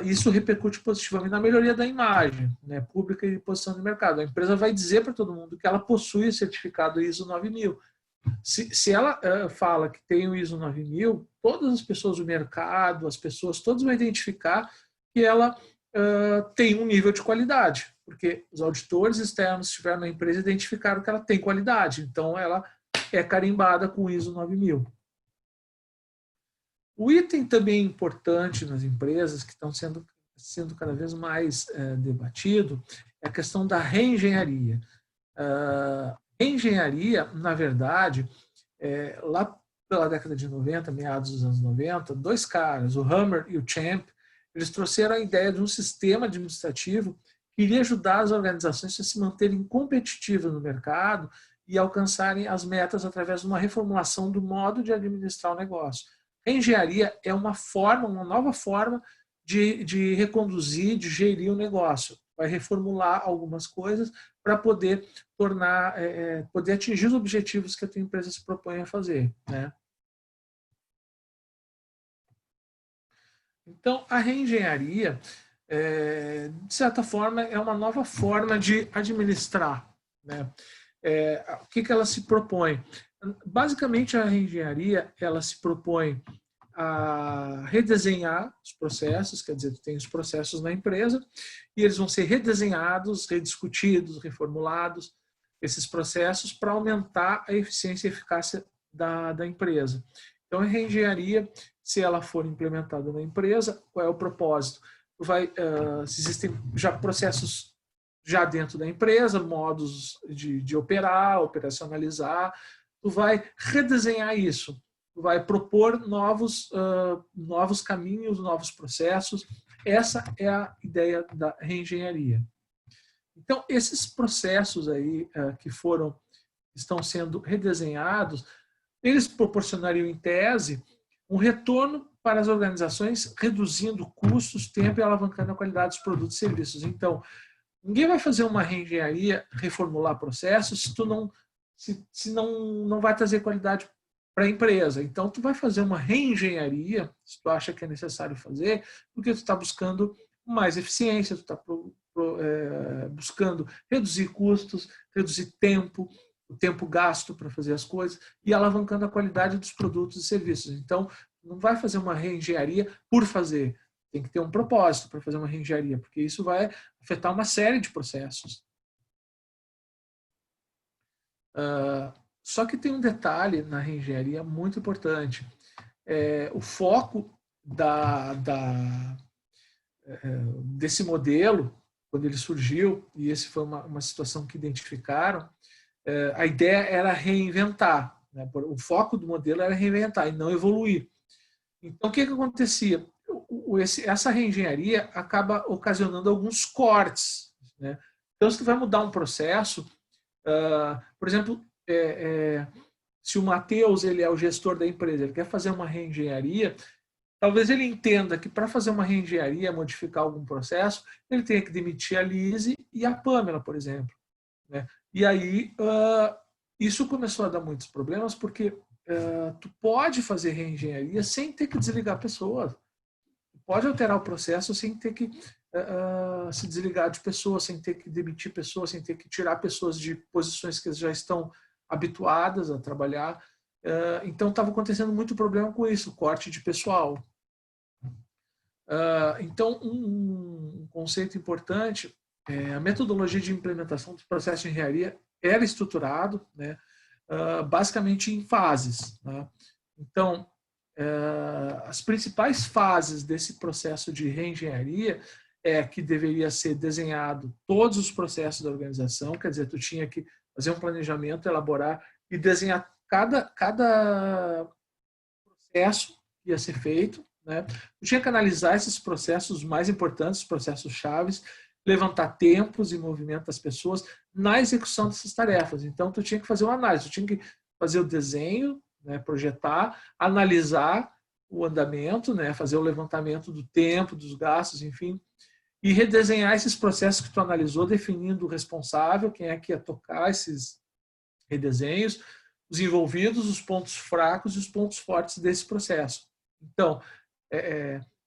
Isso repercute positivamente na melhoria da imagem, né, pública e posição de mercado. A empresa vai dizer para todo mundo que ela possui o certificado ISO 9000. Se ela fala que tem o ISO 9000, todas as pessoas do mercado, as pessoas, todos vão identificar que ela tem um nível de qualidade, porque os auditores externos que estiveram na empresa identificaram que ela tem qualidade, então ela é carimbada com o ISO 9000. O item também importante nas empresas, que estão sendo cada vez mais debatido, é a questão da reengenharia. Reengenharia, na verdade, lá pela década de 90, meados dos anos 90, dois caras, o Hammer e o Champ, eles trouxeram a ideia de um sistema administrativo que iria ajudar as organizações a se manterem competitivas no mercado e alcançarem as metas através de uma reformulação do modo de administrar o negócio. A engenharia é uma nova forma de reconduzir, de gerir o negócio. Vai reformular algumas coisas para poder poder atingir os objetivos que a tua empresa se propõe a fazer, né? Então, a reengenharia, de certa forma, é uma nova forma de administrar, né? O que ela se propõe? Basicamente, a reengenharia ela se propõe a redesenhar os processos, quer dizer, tu tem os processos na empresa e eles vão ser redesenhados, rediscutidos, reformulados, esses processos para aumentar a eficiência e eficácia da empresa. Então, a reengenharia, se ela for implementada na empresa, qual é o propósito? Se existem já processos já dentro da empresa, modos de operar, operacionalizar, tu vai redesenhar isso, tu vai propor novos caminhos, novos processos. Essa é a ideia da reengenharia. Então, esses processos aí que estão sendo redesenhados, eles proporcionariam, em tese, um retorno para as organizações, reduzindo custos, tempo e alavancando a qualidade dos produtos e serviços. Então, ninguém vai fazer uma reengenharia, reformular processos, se não vai trazer qualidade para a empresa. Então, tu vai fazer uma reengenharia, se tu acha que é necessário fazer, porque tu está buscando mais eficiência, tu está buscando reduzir custos, reduzir o tempo gasto para fazer as coisas e alavancando a qualidade dos produtos e serviços. Então, não vai fazer uma reengenharia por fazer. Tem que ter um propósito para fazer uma reengenharia, porque isso vai afetar uma série de processos. Só que tem um detalhe na reengenharia muito importante. O foco desse modelo, quando ele surgiu, e essa foi uma situação que identificaram, a ideia era reinventar, né? O foco do modelo era reinventar e não evoluir. Então, o que acontecia? Essa reengenharia acaba ocasionando alguns cortes, né? Então, se tu vai mudar um processo, por exemplo, se o Matheus ele é o gestor da empresa, ele quer fazer uma reengenharia, talvez ele entenda que para fazer uma reengenharia, modificar algum processo, ele tenha que demitir a Lise e a Pamela, por exemplo, né? E aí, isso começou a dar muitos problemas, porque tu pode fazer reengenharia sem ter que desligar pessoas. Tu pode alterar o processo sem ter que se desligar de pessoas, sem ter que demitir pessoas, sem ter que tirar pessoas de posições que já estão habituadas a trabalhar. Então, estava acontecendo muito problema com isso, corte de pessoal. Então, um conceito importante, a metodologia de implementação dos processos de engenharia era estruturado, né, basicamente em fases, né? Então, as principais fases desse processo de reengenharia é que deveria ser desenhado todos os processos da organização, quer dizer, tu tinha que fazer um planejamento, elaborar e desenhar cada processo que ia ser feito, né? Tu tinha que analisar esses processos mais importantes, os processos chaves, levantar tempos e movimento das pessoas na execução dessas tarefas. Então, tu tinha que fazer uma análise, tu tinha que fazer o desenho, né, projetar, analisar o andamento, né, fazer o levantamento do tempo, dos gastos, enfim, e redesenhar esses processos que tu analisou, definindo o responsável, quem é que ia tocar esses redesenhos, os envolvidos, os pontos fracos e os pontos fortes desse processo. Então,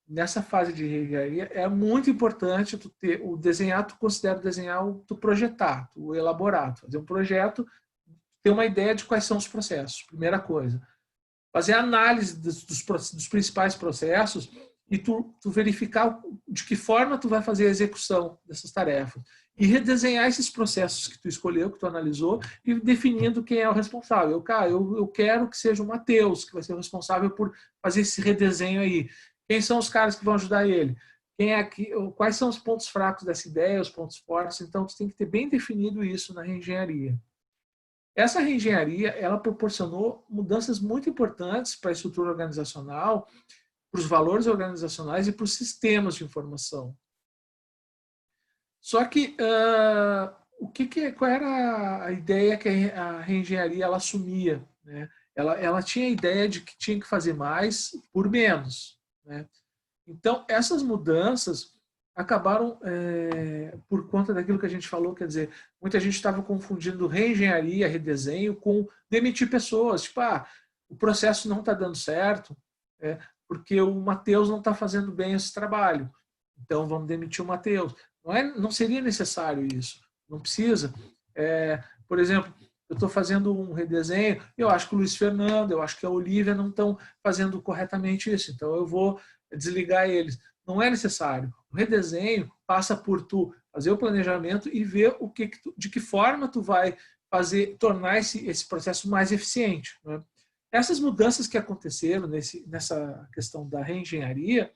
nessa fase de engenharia, é muito importante tu ter o desenhar, tu considera desenhar, tu projetar, tu elaborar, tu fazer um projeto, ter uma ideia de quais são os processos, primeira coisa. Fazer análise dos principais processos e tu verificar de que forma tu vai fazer a execução dessas tarefas. E redesenhar esses processos que tu escolheu, que tu analisou, e definindo quem é o responsável. Eu quero que seja o Matheus, que vai ser o responsável por fazer esse redesenho aí. Quem são os caras que vão ajudar ele? Quais são os pontos fracos dessa ideia, os pontos fortes? Então, tu tem que ter bem definido isso na reengenharia. Essa reengenharia, ela proporcionou mudanças muito importantes para a estrutura organizacional, para os valores organizacionais e para os sistemas de informação. Só que, qual era a ideia que a reengenharia ela assumia? Né? Ela tinha a ideia de que tinha que fazer mais por menos. Né? Então, essas mudanças acabaram por conta daquilo que a gente falou, quer dizer, muita gente estava confundindo reengenharia, redesenho com demitir pessoas. Tipo, o processo não está dando certo porque o Matheus não está fazendo bem esse trabalho. Então, vamos demitir o Matheus. Não seria necessário isso. Não precisa. Por exemplo, eu estou fazendo um redesenho, eu acho que o Luiz Fernando, eu acho que a Olivia não estão fazendo corretamente isso, então eu vou desligar eles. Não é necessário. O redesenho passa por tu fazer o planejamento e ver de que forma tu vai tornar esse processo mais eficiente. Né? Essas mudanças que aconteceram nessa questão da reengenharia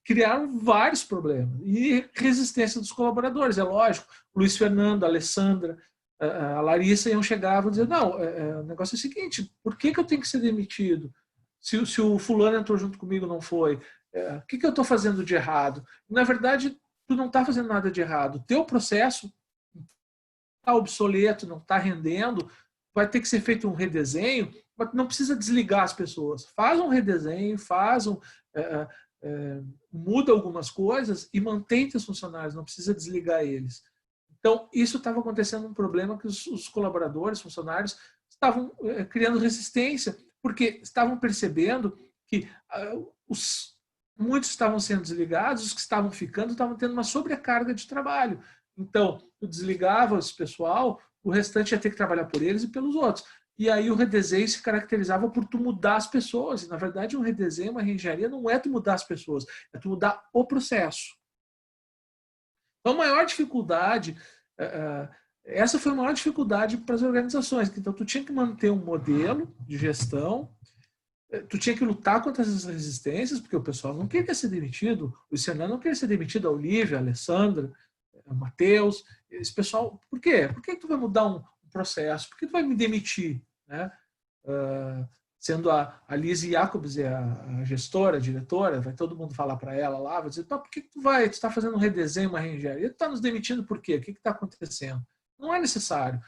criaram vários problemas e resistência dos colaboradores, é lógico. O Luiz Fernando, a Alessandra, a Larissa iam chegar e dizer, não, o negócio é o seguinte, por que eu tenho que ser demitido? Se o fulano entrou junto comigo, não foi. O que eu estou fazendo de errado? Na verdade, tu não está fazendo nada de errado. O teu processo está obsoleto, não está rendendo, vai ter que ser feito um redesenho, mas não precisa desligar as pessoas. Faz um redesenho, muda algumas coisas e mantém teus funcionários, não precisa desligar eles. Então, isso estava acontecendo um problema que os colaboradores, funcionários, estavam criando resistência, porque estavam percebendo que muitos estavam sendo desligados, os que estavam ficando estavam tendo uma sobrecarga de trabalho. Então, tu desligava esse pessoal, o restante ia ter que trabalhar por eles e pelos outros. E aí o redesenho se caracterizava por tu mudar as pessoas. E, na verdade, um redesenho, uma reengenharia, não é tu mudar as pessoas, é tu mudar o processo. Então, a maior dificuldade, essa foi a maior dificuldade para as organizações. Então, tu tinha que manter um modelo de gestão, tu tinha que lutar contra essas resistências, porque o pessoal não queria ser demitido, o Senado não queria ser demitido, a Olivia, a Alessandra, o Matheus, esse pessoal, por quê? Por que tu vai mudar um processo? Por que tu vai me demitir? Né? Sendo a Lise Jacobs a gestora, a diretora, vai todo mundo falar para ela lá, vai dizer, por que tu está fazendo um redesenho, uma reengenharia? Tu está nos demitindo por quê? O que está acontecendo? Não é necessário.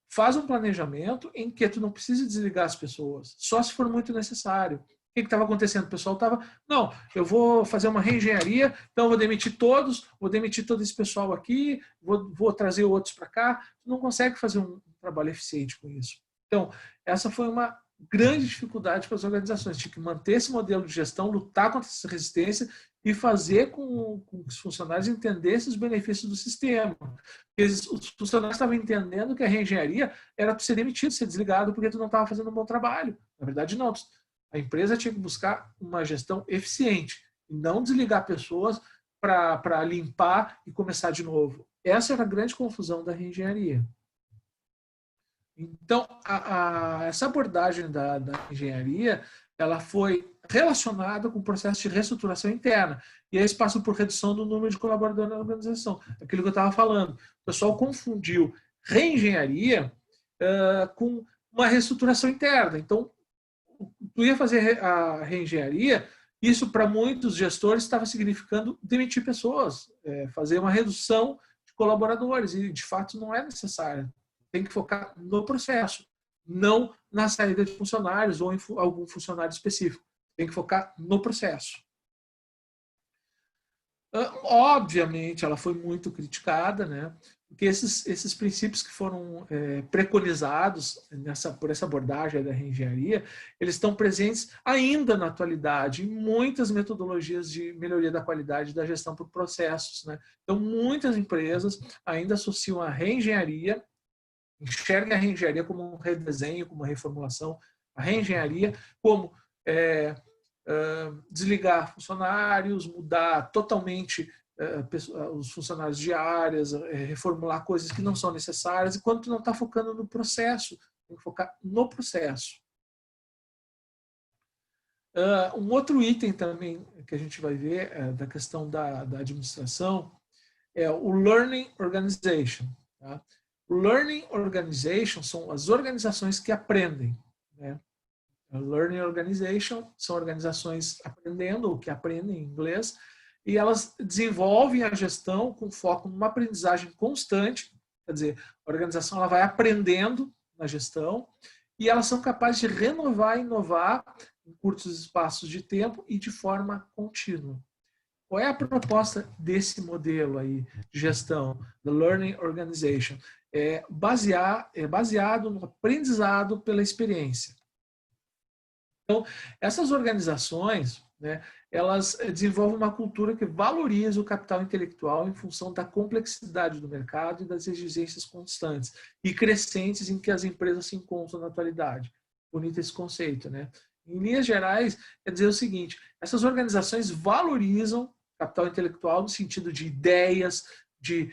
Faz um planejamento em que tu não precisa desligar as pessoas, só se for muito necessário. O que estava acontecendo? O pessoal estava, não, eu vou fazer uma reengenharia, então eu vou demitir todos, vou demitir todo esse pessoal aqui, vou trazer outros para cá. Tu não consegue fazer um trabalho eficiente com isso. Então, essa foi uma grande dificuldade para as organizações. Tinha que manter esse modelo de gestão, lutar contra essa resistência e fazer com que os funcionários entendessem os benefícios do sistema. Os funcionários estavam entendendo que a reengenharia era para ser demitido, ser desligado, porque tu não estava fazendo um bom trabalho. Na verdade, não. A empresa tinha que buscar uma gestão eficiente e não desligar pessoas para limpar e começar de novo. Essa era a grande confusão da reengenharia. Então, essa abordagem da engenharia, ela foi relacionada com o processo de reestruturação interna. E aí eles passam por redução do número de colaboradores na organização. Aquilo que eu estava falando. O pessoal confundiu reengenharia com uma reestruturação interna. Então, tu ia fazer a reengenharia, isso para muitos gestores estava significando demitir pessoas, fazer uma redução de colaboradores. E, de fato, não é necessário. Tem que focar no processo, não na saída de funcionários ou em algum funcionário específico. Tem que focar no processo. Obviamente, ela foi muito criticada, né? Porque esses princípios que foram preconizados por essa abordagem da reengenharia, eles estão presentes ainda na atualidade em muitas metodologias de melhoria da qualidade da gestão por processos, né? Então, muitas empresas ainda associam a reengenharia, enxergam a reengenharia como um redesenho, como uma reformulação, a reengenharia como desligar funcionários, mudar totalmente os funcionários de áreas, reformular coisas que não são necessárias, enquanto tu não está focando no processo, tem que focar no processo. Um outro item também que a gente vai ver da questão da administração é o Learning Organization. Tá? O Learning Organization são as organizações que aprendem, né? A Learning Organization são organizações aprendendo, ou que aprendem inglês, e elas desenvolvem a gestão com foco numa aprendizagem constante, quer dizer, a organização ela vai aprendendo na gestão, e elas são capazes de renovar e inovar em curtos espaços de tempo e de forma contínua. Qual é a proposta desse modelo aí de gestão, the Learning Organization? É baseado no aprendizado pela experiência. Então, essas organizações, né, elas desenvolvem uma cultura que valoriza o capital intelectual em função da complexidade do mercado e das exigências constantes e crescentes em que as empresas se encontram na atualidade. Bonito esse conceito, né? Em linhas gerais, quer dizer o seguinte, essas organizações valorizam capital intelectual no sentido de ideias, de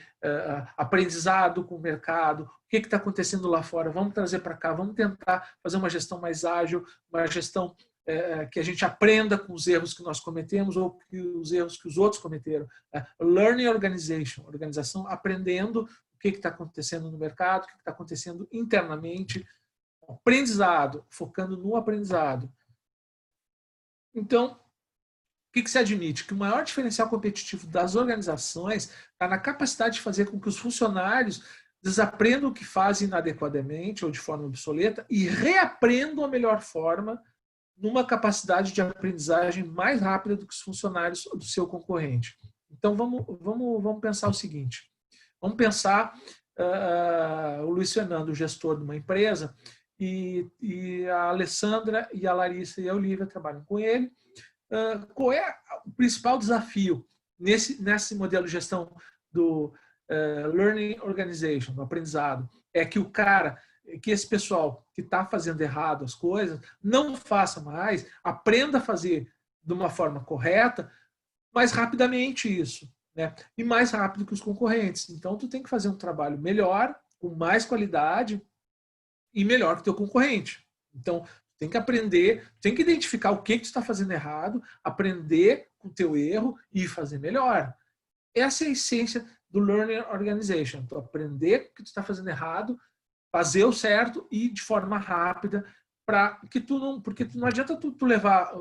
aprendizado com o mercado, o que está acontecendo lá fora, vamos trazer para cá, vamos tentar fazer uma gestão mais ágil, uma gestão que a gente aprenda com os erros que nós cometemos ou os erros que os outros cometeram. Learning Organization, organização aprendendo o que está acontecendo no mercado, o que está acontecendo internamente, aprendizado, focando no aprendizado. Então, o que se admite? Que o maior diferencial competitivo das organizações está na capacidade de fazer com que os funcionários desaprendam o que fazem inadequadamente ou de forma obsoleta e reaprendam a melhor forma numa capacidade de aprendizagem mais rápida do que os funcionários do seu concorrente. Então, vamos pensar o seguinte. Vamos pensar o Luiz Fernando, o gestor de uma empresa, e a Alessandra e a Larissa e a Olivia trabalham com ele. Qual é o principal desafio nesse modelo de gestão do Learning Organization, do aprendizado? É que que esse pessoal que está fazendo errado as coisas, não faça mais, aprenda a fazer de uma forma correta, mais rapidamente isso, né? E mais rápido que os concorrentes. Então, tu tem que fazer um trabalho melhor, com mais qualidade e melhor que o teu concorrente. Então, tem que aprender, tem que identificar o que tu está fazendo errado, aprender com o teu erro e fazer melhor. Essa é a essência do Learning Organization. Tu aprender o que tu está fazendo errado, fazer o certo e de forma rápida, porque não adianta tu levar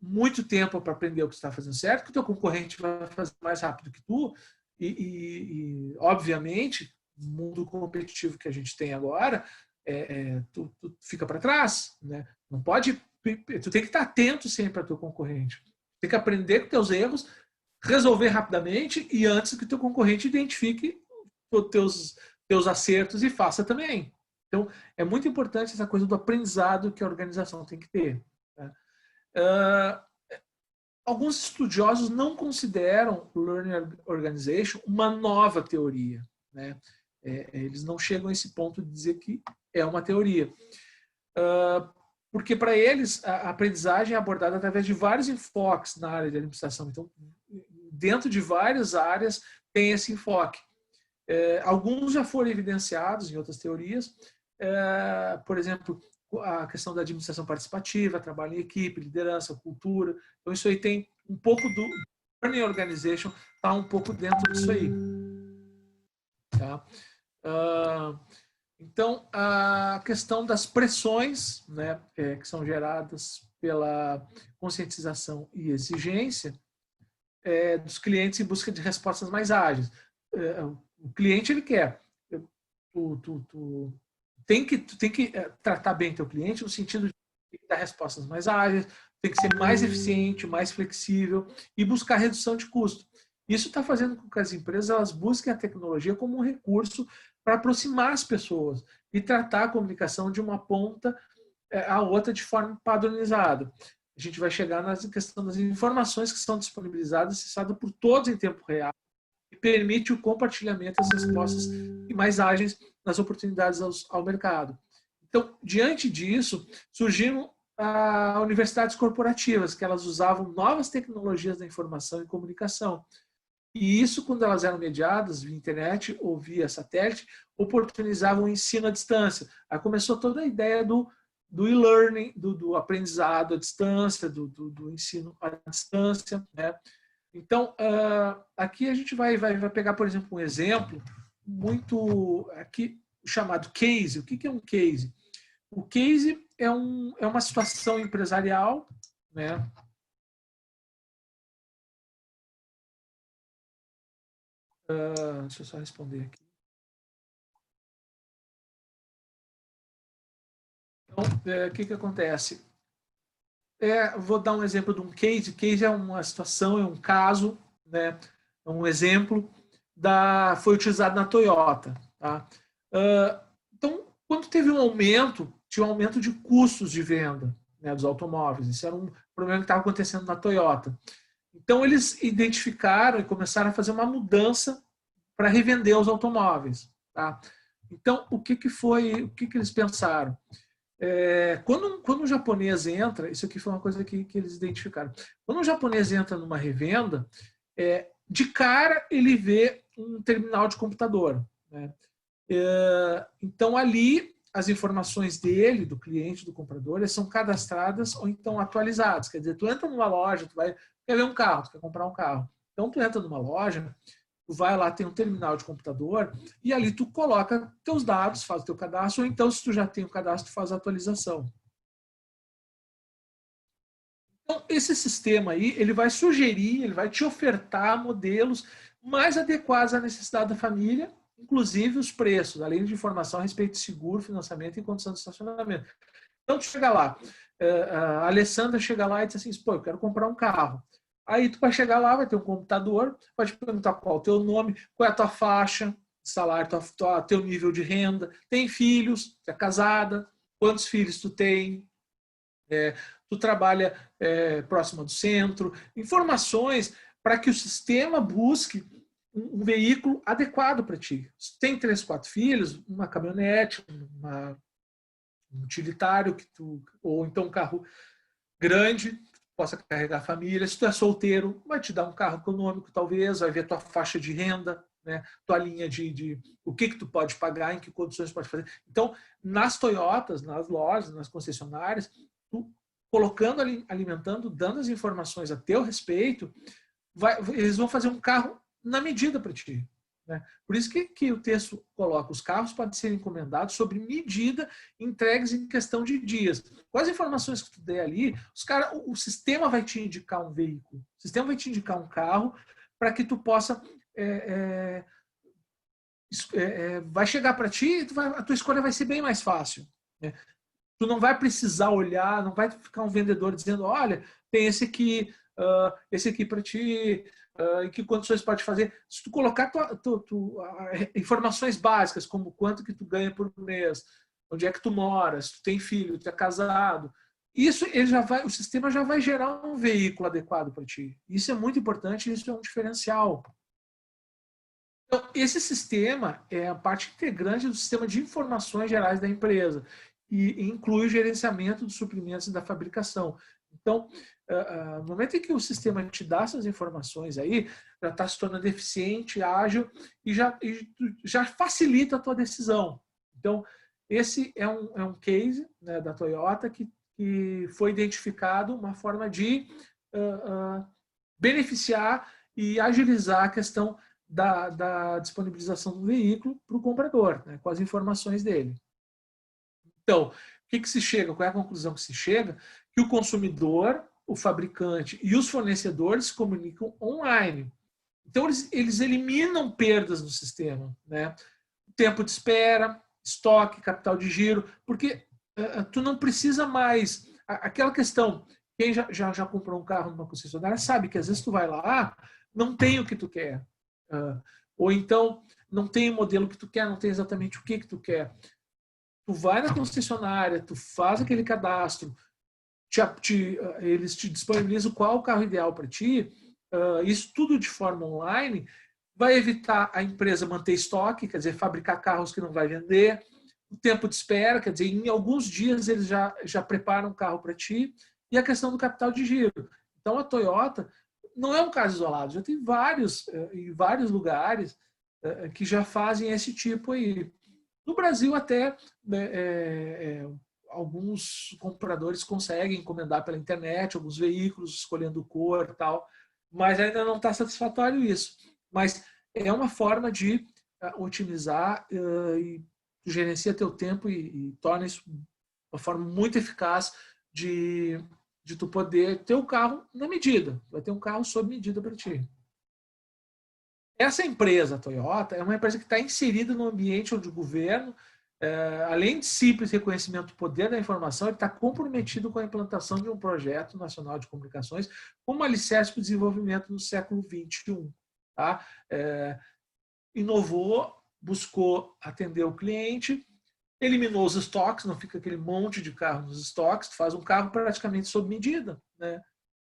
muito tempo para aprender o que tu está fazendo certo, que o teu concorrente vai fazer mais rápido que tu, e obviamente, no mundo competitivo que a gente tem agora, tu fica para trás, né? Não pode, tu tem que estar atento sempre ao teu concorrente. Tem que aprender com teus erros, resolver rapidamente e antes que o teu concorrente identifique os teus acertos e faça também. Então, é muito importante essa coisa do aprendizado que a organização tem que ter. Né? Alguns estudiosos não consideram o Learning Organization uma nova teoria, né? Eles não chegam a esse ponto de dizer que é uma teoria. Porque para eles a aprendizagem é abordada através de vários enfoques na área de administração. Então, dentro de várias áreas tem esse enfoque. Alguns já foram evidenciados em outras teorias, por exemplo, a questão da administração participativa, trabalho em equipe, liderança, cultura. Então, isso aí tem um pouco do Learning Organization, está um pouco dentro disso aí. Tá? Então, a questão das pressões, né, que são geradas pela conscientização e exigência dos clientes em busca de respostas mais ágeis. O cliente, ele quer. Tu tem que tratar bem teu cliente no sentido de dar respostas mais ágeis, tem que ser mais eficiente, mais flexível e buscar redução de custo. Isso está fazendo com que as empresas elas busquem a tecnologia como um recurso para aproximar as pessoas e tratar a comunicação de uma ponta à outra de forma padronizada. A gente vai chegar na questão das informações que são disponibilizadas, acessadas por todos em tempo real, e permite o compartilhamento das respostas e mais ágeis nas oportunidades ao mercado. Então, diante disso, surgiram universidades corporativas, que elas usavam novas tecnologias da informação e comunicação. E isso, quando elas eram mediadas via internet ou via satélite, oportunizavam o ensino à distância. Aí começou toda a ideia do e-learning, do aprendizado à distância, do ensino à distância, né? Então, aqui a gente vai pegar, por exemplo, um exemplo muito aqui chamado case. O que é um case? O case é uma situação empresarial, né? Deixa eu só responder aqui. Então, o que acontece? Vou dar um exemplo de um case. Case é uma situação, é um caso, né? É um exemplo foi utilizado na Toyota. Tá? Então, quando teve um aumento, tinha um aumento de custos de venda, né, dos automóveis. Isso era um problema que estava acontecendo na Toyota. Então, eles identificaram e começaram a fazer uma mudança para revender os automóveis. Tá? Então, o que eles pensaram? Quando um japonês entra, isso aqui foi uma coisa que eles identificaram. Quando um japonês entra numa revenda, de cara ele vê um terminal de computador, né? Então ali as informações dele, do cliente, do comprador, são cadastradas ou então atualizadas. Quer dizer, tu entra numa loja, quer ver um carro, tu quer comprar um carro. Então tu entra numa loja, tu vai lá, tem um terminal de computador e ali tu coloca teus dados, faz o teu cadastro, ou então se tu já tem o cadastro, tu faz a atualização. Então esse sistema aí, ele vai sugerir, ele vai te ofertar modelos mais adequados à necessidade da família, inclusive os preços, além de informação a respeito de seguro, financiamento e condição de estacionamento. Então tu chega lá, a Alessandra chega lá e diz assim, pô, eu quero comprar um carro. Aí tu vai chegar lá, vai ter um computador, vai te perguntar qual é o teu nome, qual é a tua faixa de salário, teu nível de renda, tem filhos, tu é casada, quantos filhos tu tem, tu trabalha próximo do centro, informações para que o sistema busque um veículo adequado para ti. Se tem 3, 4 filhos, uma caminhonete, um utilitário, ou então um carro grande, possa carregar a família. Se tu é solteiro, vai te dar um carro econômico, talvez, vai ver tua faixa de renda, né? Tua linha de o que tu pode pagar, em que condições tu pode fazer. Então, nas Toyotas, nas lojas, nas concessionárias, tu colocando, alimentando, dando as informações a teu respeito, eles vão fazer um carro na medida para ti. Né? Por isso que o texto coloca: os carros podem ser encomendados sob medida, entregues em questão de dias. Com as informações que tu der ali, o sistema vai te indicar um veículo, o sistema vai te indicar um carro para que tu possa... vai chegar para ti, a tua escolha vai ser bem mais fácil. Né? Tu não vai precisar olhar, não vai ficar um vendedor dizendo: olha, tem esse aqui para ti, em que condições pode fazer. Se tu colocar informações básicas, como quanto que tu ganha por mês, onde é que tu mora, se tu tem filho, tu é casado, isso o sistema já vai gerar um veículo adequado para ti. Isso é muito importante, isso é um diferencial. Então, esse sistema é a parte integrante do sistema de informações gerais da empresa e inclui o gerenciamento dos suprimentos e da fabricação. Então, no momento em que o sistema te dá essas informações aí, já está se tornando eficiente, ágil e já facilita a tua decisão. Então, esse é um case, né, da Toyota que foi identificado uma forma de beneficiar e agilizar a questão da disponibilização do veículo para o comprador, né, com as informações dele. Então, o que se chega? Qual é a conclusão que se chega? Que o consumidor, o fabricante e os fornecedores se comunicam online. Então, eles eliminam perdas no sistema, né? Tempo de espera, estoque, capital de giro, porque tu não precisa mais... Aquela questão, quem já comprou um carro numa concessionária sabe que às vezes tu vai lá, não tem o que tu quer. Ou então, não tem o modelo que tu quer, não tem exatamente o que tu quer. Tu vai na concessionária, tu faz aquele cadastro, eles te disponibilizam qual o carro ideal para ti, isso tudo de forma online, vai evitar a empresa manter estoque, quer dizer, fabricar carros que não vai vender, o tempo de espera, quer dizer, em alguns dias eles já preparam um carro para ti, e a questão do capital de giro. Então, a Toyota não é um caso isolado, já tem vários, em vários lugares, que já fazem esse tipo aí. No Brasil, até, alguns compradores conseguem encomendar pela internet, alguns veículos, escolhendo cor e tal, mas ainda não está satisfatório isso. Mas é uma forma de otimizar e gerencia teu tempo e torna isso uma forma muito eficaz de tu poder ter o carro na medida. Vai ter um carro sob medida para ti. Essa empresa, a Toyota, é uma empresa que está inserida no ambiente onde o governo, além de simples reconhecimento do poder da informação, ele está comprometido com a implantação de um projeto nacional de comunicações como alicerce para o desenvolvimento no século XXI. Tá? Inovou, buscou atender o cliente, eliminou os estoques, não fica aquele monte de carro nos estoques, tu faz um carro praticamente sob medida, né?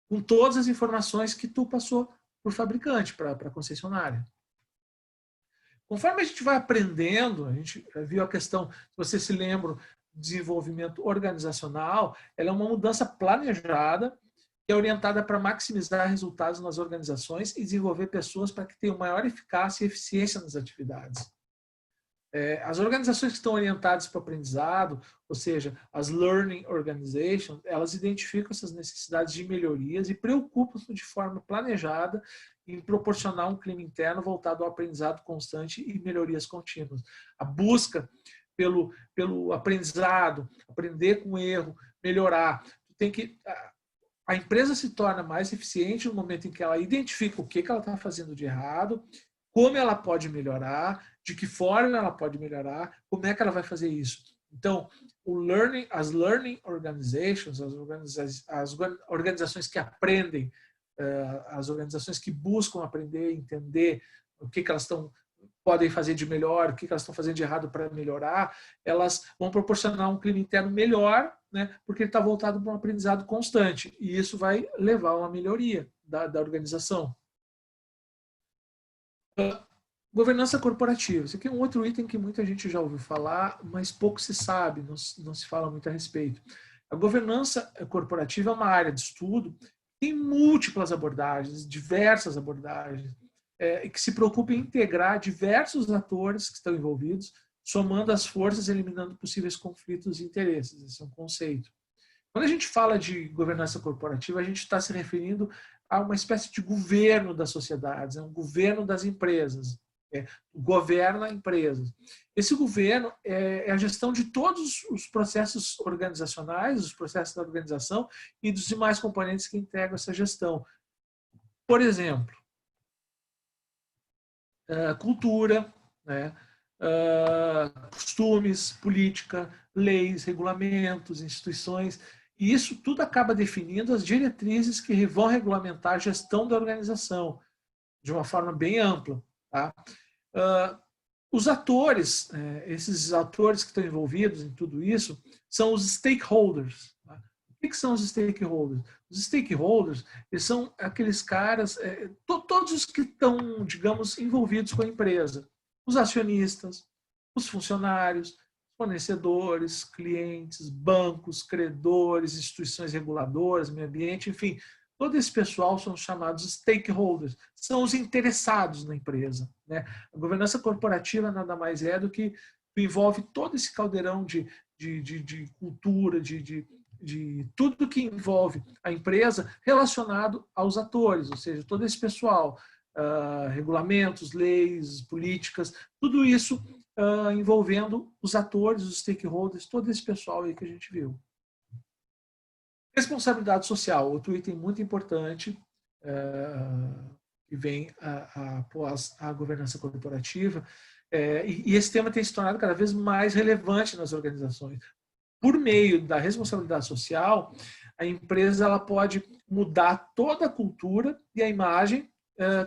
Com todas as informações que tu passou por fabricante, para a concessionária. Conforme a gente vai aprendendo, a gente viu a questão, se você se lembra, desenvolvimento organizacional, ela é uma mudança planejada, que é orientada para maximizar resultados nas organizações e desenvolver pessoas para que tenham maior eficácia e eficiência nas atividades. As organizações que estão orientadas para o aprendizado, ou seja, as Learning Organizations, elas identificam essas necessidades de melhorias e preocupam-se de forma planejada em proporcionar um clima interno voltado ao aprendizado constante e melhorias contínuas. A busca pelo aprendizado, aprender com erro, melhorar. A empresa se torna mais eficiente no momento em que ela identifica o que ela está fazendo de errado, como ela pode melhorar, de que forma ela pode melhorar, como é que ela vai fazer isso. Então, as Learning Organizations, as organizações que aprendem, as organizações que buscam aprender, entender o que elas podem fazer de melhor, o que elas estão fazendo de errado para melhorar, elas vão proporcionar um clima interno melhor, né, porque ele está voltado para um aprendizado constante, e isso vai levar a uma melhoria da organização. Governança corporativa. Isso aqui é um outro item que muita gente já ouviu falar, mas pouco se sabe, não se fala muito a respeito. A governança corporativa é uma área de estudo, tem múltiplas abordagens, diversas abordagens, que se preocupa em integrar diversos atores que estão envolvidos, somando as forças e eliminando possíveis conflitos de interesses. Esse é um conceito. Quando a gente fala de governança corporativa, a gente está se referindo a uma espécie de governo das sociedades, um governo das empresas. Governa empresas. Esse governo é a gestão de todos os processos organizacionais, os processos da organização e dos demais componentes que integram essa gestão. Por exemplo, cultura, né? Costumes, política, leis, regulamentos, instituições, e isso tudo acaba definindo as diretrizes que vão regulamentar a gestão da organização de uma forma bem ampla. Tá? Os atores, esses atores que estão envolvidos em tudo isso, são os stakeholders. Tá? O que são os stakeholders? Os stakeholders, eles são aqueles caras, todos os que estão, digamos, envolvidos com a empresa. Os acionistas, os funcionários, fornecedores, clientes, bancos, credores, instituições reguladoras, meio ambiente, enfim, todo esse pessoal são chamados stakeholders, são os interessados na empresa. Né? A governança corporativa nada mais é do que envolve todo esse caldeirão de cultura, de tudo que envolve a empresa relacionado aos atores, ou seja, todo esse pessoal, regulamentos, leis, políticas, tudo isso envolvendo os atores, os stakeholders, todo esse pessoal aí que a gente viu. Responsabilidade social, outro item muito importante que vem após a governança corporativa, e esse tema tem se tornado cada vez mais relevante nas organizações. Por meio da responsabilidade social, a empresa ela pode mudar toda a cultura e a imagem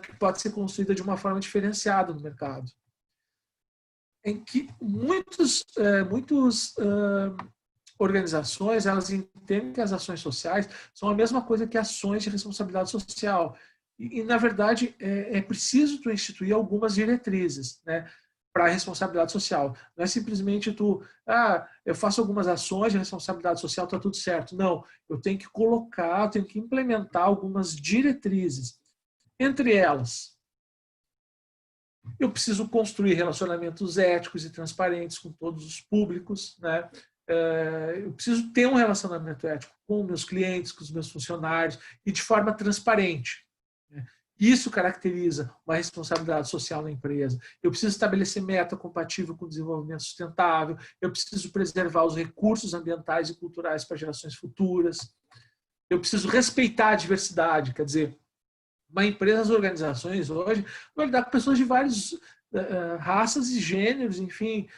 que pode ser construída de uma forma diferenciada no mercado. Em que muitas organizações, elas entendem que as ações sociais são a mesma coisa que ações de responsabilidade social. Na verdade, é preciso tu instituir algumas diretrizes, né, para a responsabilidade social. Não é simplesmente eu faço algumas ações de responsabilidade social, está tudo certo. Não, eu tenho que colocar, eu tenho que implementar algumas diretrizes. Entre elas, eu preciso construir relacionamentos éticos e transparentes com todos os públicos, né? Eu preciso ter um relacionamento ético com meus clientes, com os meus funcionários e de forma transparente. Isso caracteriza uma responsabilidade social na empresa. Eu preciso estabelecer meta compatível com o desenvolvimento sustentável, eu preciso preservar os recursos ambientais e culturais para gerações futuras, eu preciso respeitar a diversidade, quer dizer, uma empresa, as organizações hoje vão lidar com pessoas de várias raças e gêneros, enfim,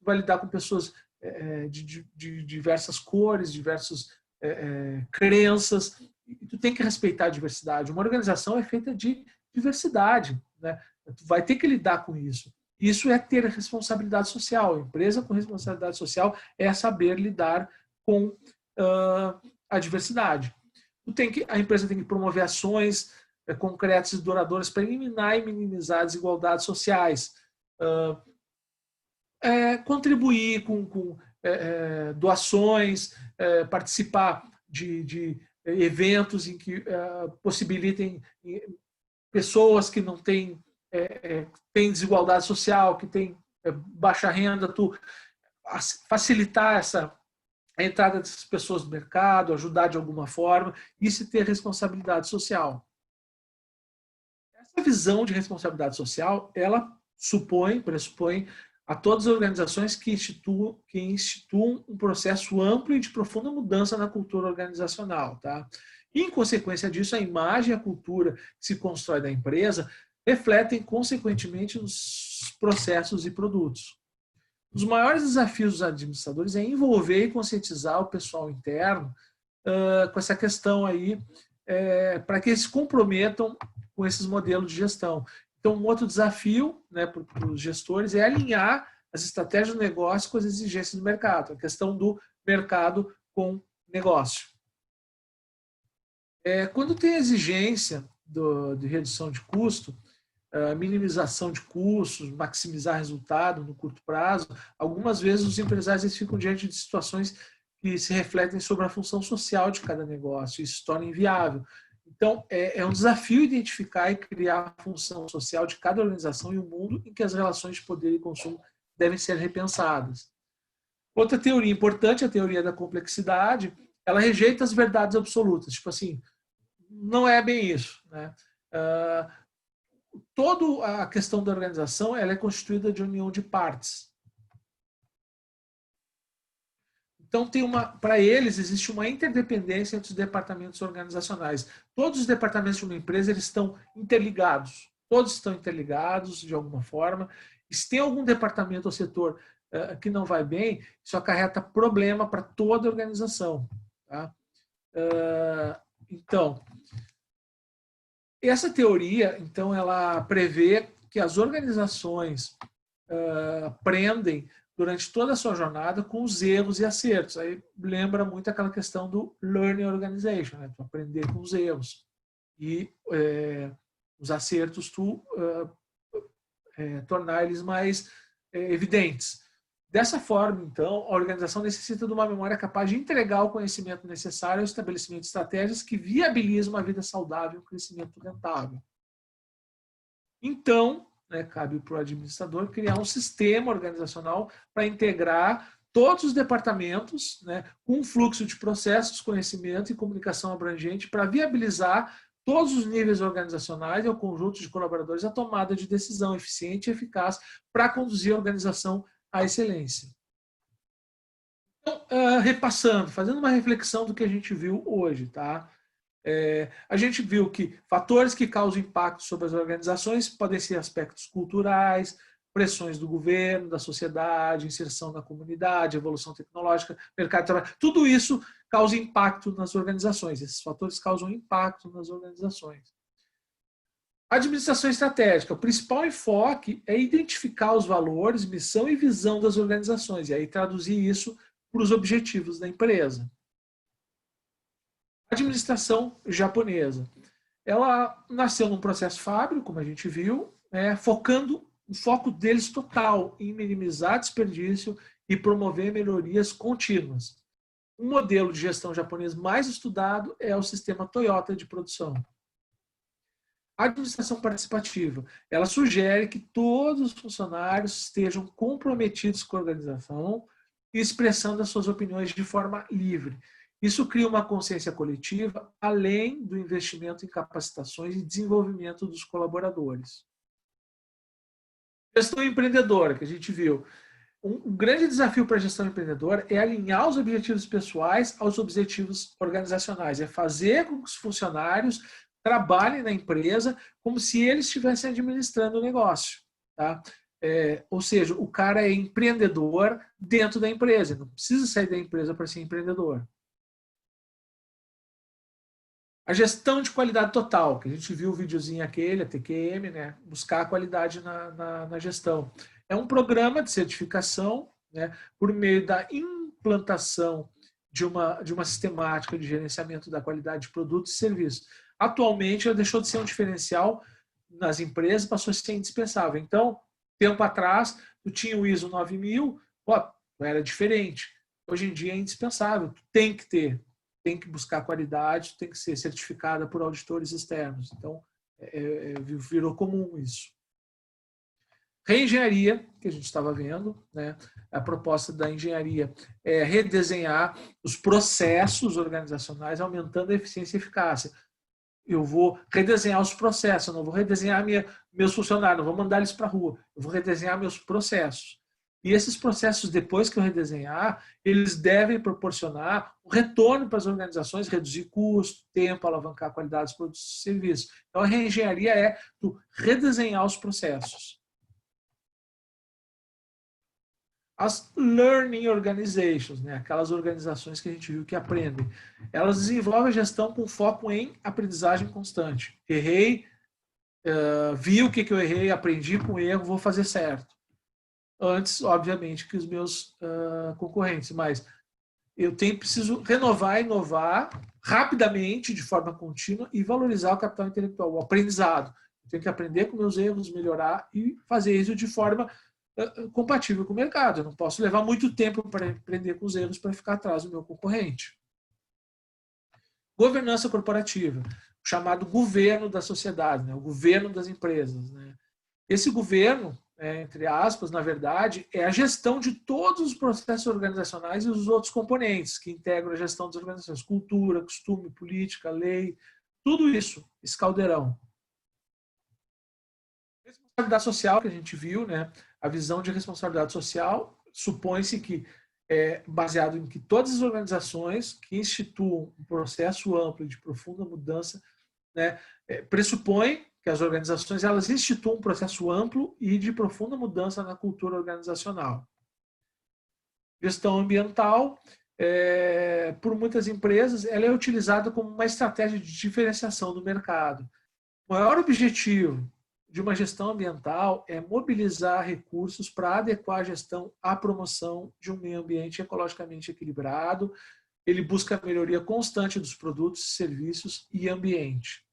vai lidar com pessoas de diversas cores, diversas crenças, e tu tem que respeitar a diversidade. Uma organização é feita de diversidade, né? Tu vai ter que lidar com isso. Isso é ter responsabilidade social. A empresa com responsabilidade social é saber lidar com a diversidade. A empresa tem que promover ações concretas e duradouras para eliminar e minimizar desigualdades sociais, contribuir com doações, participar de eventos em que possibilitem pessoas que não têm desigualdade social, que têm baixa renda, facilitar a entrada dessas pessoas no mercado, ajudar de alguma forma, isso é ter responsabilidade social. Essa visão de responsabilidade social, ela pressupõe a todas as organizações que instituam um processo amplo e de profunda mudança na cultura organizacional. Tá? E, em consequência disso, a imagem e a cultura que se constrói da empresa refletem, consequentemente, nos processos e produtos. Um dos maiores desafios dos administradores é envolver e conscientizar o pessoal interno com essa questão aí, para que eles se comprometam com esses modelos de gestão. Então, um outro desafio, né, para os gestores é alinhar as estratégias do negócio com as exigências do mercado, a questão do mercado com negócio. Quando tem exigência de redução de custo, minimização de custos, maximizar resultado no curto prazo, algumas vezes os empresários ficam diante de situações que se refletem sobre a função social de cada negócio, e isso se torna inviável. Então, é um desafio identificar e criar a função social de cada organização e o mundo em que as relações de poder e consumo devem ser repensadas. Outra teoria importante, a teoria da complexidade, ela rejeita as verdades absolutas. Tipo assim, não é bem isso, né? Toda a questão da organização ela é constituída de união de partes. Então, para eles, existe uma interdependência entre os departamentos organizacionais. Todos os departamentos de uma empresa eles estão interligados. Todos estão interligados de alguma forma. E se tem algum departamento ou setor que não vai bem, isso acarreta problema para toda a organização. Tá? Então, essa teoria, então, ela prevê que as organizações aprendem durante toda a sua jornada com os erros e acertos. Aí lembra muito aquela questão do learning organization, né? Tu aprender com os erros. E os acertos, tornar eles mais evidentes. Dessa forma, então, a organização necessita de uma memória capaz de entregar o conhecimento necessário ao estabelecimento de estratégias que viabilizam uma vida saudável e um crescimento rentável. Então, cabe para o administrador criar um sistema organizacional para integrar todos os departamentos, com um fluxo de processos, conhecimento e comunicação abrangente para viabilizar todos os níveis organizacionais e o conjunto de colaboradores a tomada de decisão eficiente e eficaz para conduzir a organização à excelência. Então, repassando, fazendo uma reflexão do que a gente viu hoje, tá? A gente viu que fatores que causam impacto sobre as organizações podem ser aspectos culturais, pressões do governo, da sociedade, inserção na comunidade, evolução tecnológica, mercado de trabalho. Tudo isso causa impacto nas organizações. Esses fatores causam impacto nas organizações. Administração estratégica. O principal enfoque é identificar os valores, missão e visão das organizações, e aí traduzir isso para os objetivos da empresa. Administração japonesa. Ela nasceu num processo fábrico, como a gente viu, focando o foco deles total em minimizar desperdício e promover melhorias contínuas. O modelo de gestão japonês mais estudado é o sistema Toyota de produção. A administração participativa, ela sugere que todos os funcionários estejam comprometidos com a organização e expressando as suas opiniões de forma livre. Isso cria uma consciência coletiva, além do investimento em capacitações e desenvolvimento dos colaboradores. Gestão empreendedora, que a gente viu. Um grande desafio para a gestão empreendedora é alinhar os objetivos pessoais aos objetivos organizacionais, é fazer com que os funcionários trabalhem na empresa como se eles estivessem administrando o negócio. Tá? Ou seja, o cara é empreendedor dentro da empresa, não precisa sair da empresa para ser empreendedor. A gestão de qualidade total, que a gente viu o videozinho aquele, a TQM, né? Buscar a qualidade na gestão. É um programa de certificação, né? Por meio da implantação de uma sistemática de gerenciamento da qualidade de produtos e serviços. Atualmente, ela deixou de ser um diferencial nas empresas, passou a ser indispensável. Então, tempo atrás, tu tinha o ISO 9000, era diferente. Hoje em dia é indispensável, tu tem que ter. Tem que buscar qualidade, tem que ser certificada por auditores externos. Então, virou comum isso. Reengenharia, que a gente estava vendo, né? A proposta da engenharia é redesenhar os processos organizacionais, aumentando a eficiência e eficácia. Eu vou redesenhar os processos, eu não vou redesenhar meus funcionários, não vou mandar eles para a rua, eu vou redesenhar meus processos. E esses processos, depois que eu redesenhar, eles devem proporcionar um retorno para as organizações, reduzir custo, tempo, alavancar a qualidade dos produtos e serviços. Então, a reengenharia é tu redesenhar os processos. As Learning Organizations, né? Aquelas organizações que a gente viu que aprendem, elas desenvolvem a gestão com foco em aprendizagem constante. Errei, vi o que eu errei, aprendi com o erro, vou fazer certo. Antes, obviamente, que os meus concorrentes, mas eu preciso renovar, inovar rapidamente, de forma contínua, e valorizar o capital intelectual, o aprendizado. Eu tenho que aprender com meus erros, melhorar e fazer isso de forma compatível com o mercado. Eu não posso levar muito tempo para aprender com os erros para ficar atrás do meu concorrente. Governança corporativa, o chamado governo da sociedade, né? O governo das empresas. Né? Esse governo, entre aspas, na verdade, é a gestão de todos os processos organizacionais e os outros componentes que integram a gestão das organizações. Cultura, costume, política, lei, tudo isso, esse caldeirão. Responsabilidade social, que a gente viu, né? A visão de responsabilidade social supõe-se que é baseado em que todas as organizações que instituam um processo amplo de profunda mudança, né, pressupõem que as organizações elas instituam um processo amplo e de profunda mudança na cultura organizacional. Gestão ambiental, por muitas empresas, ela é utilizada como uma estratégia de diferenciação do mercado. O maior objetivo de uma gestão ambiental é mobilizar recursos para adequar a gestão à promoção de um meio ambiente ecologicamente equilibrado. Ele busca a melhoria constante dos produtos, serviços e ambiente.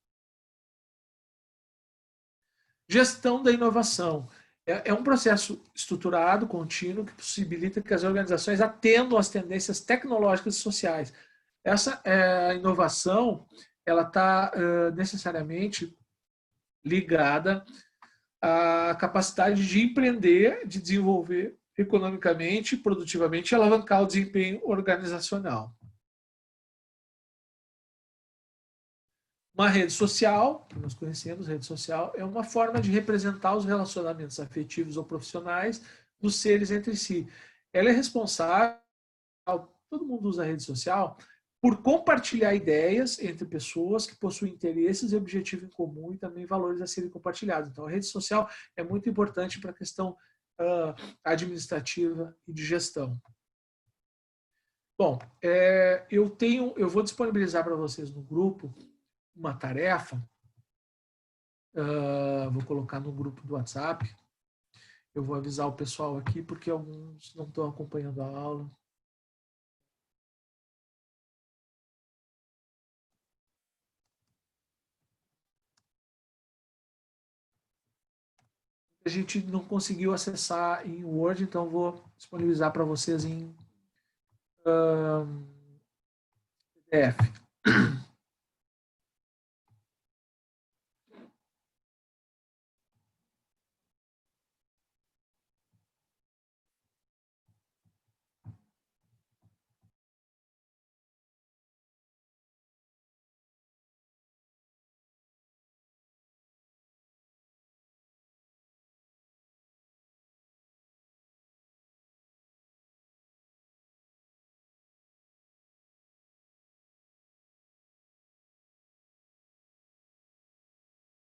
Gestão da inovação. É um processo estruturado, contínuo, que possibilita que as organizações atendam às tendências tecnológicas e sociais. Essa inovação ela está necessariamente ligada à capacidade de empreender, de desenvolver economicamente, produtivamente e alavancar o desempenho organizacional. Uma rede social, que nós conhecemos, rede social, é uma forma de representar os relacionamentos afetivos ou profissionais dos seres entre si. Ela é responsável, todo mundo usa a rede social, por compartilhar ideias entre pessoas que possuem interesses e objetivos em comum e também valores a serem compartilhados. Então, a rede social é muito importante para a questão administrativa e de gestão. Bom, eu vou disponibilizar para vocês no grupo uma tarefa Vou colocar no grupo do WhatsApp. Eu vou avisar o pessoal aqui, porque alguns não estão acompanhando a aula. A gente não conseguiu acessar em Word, então vou disponibilizar para vocês em PDF.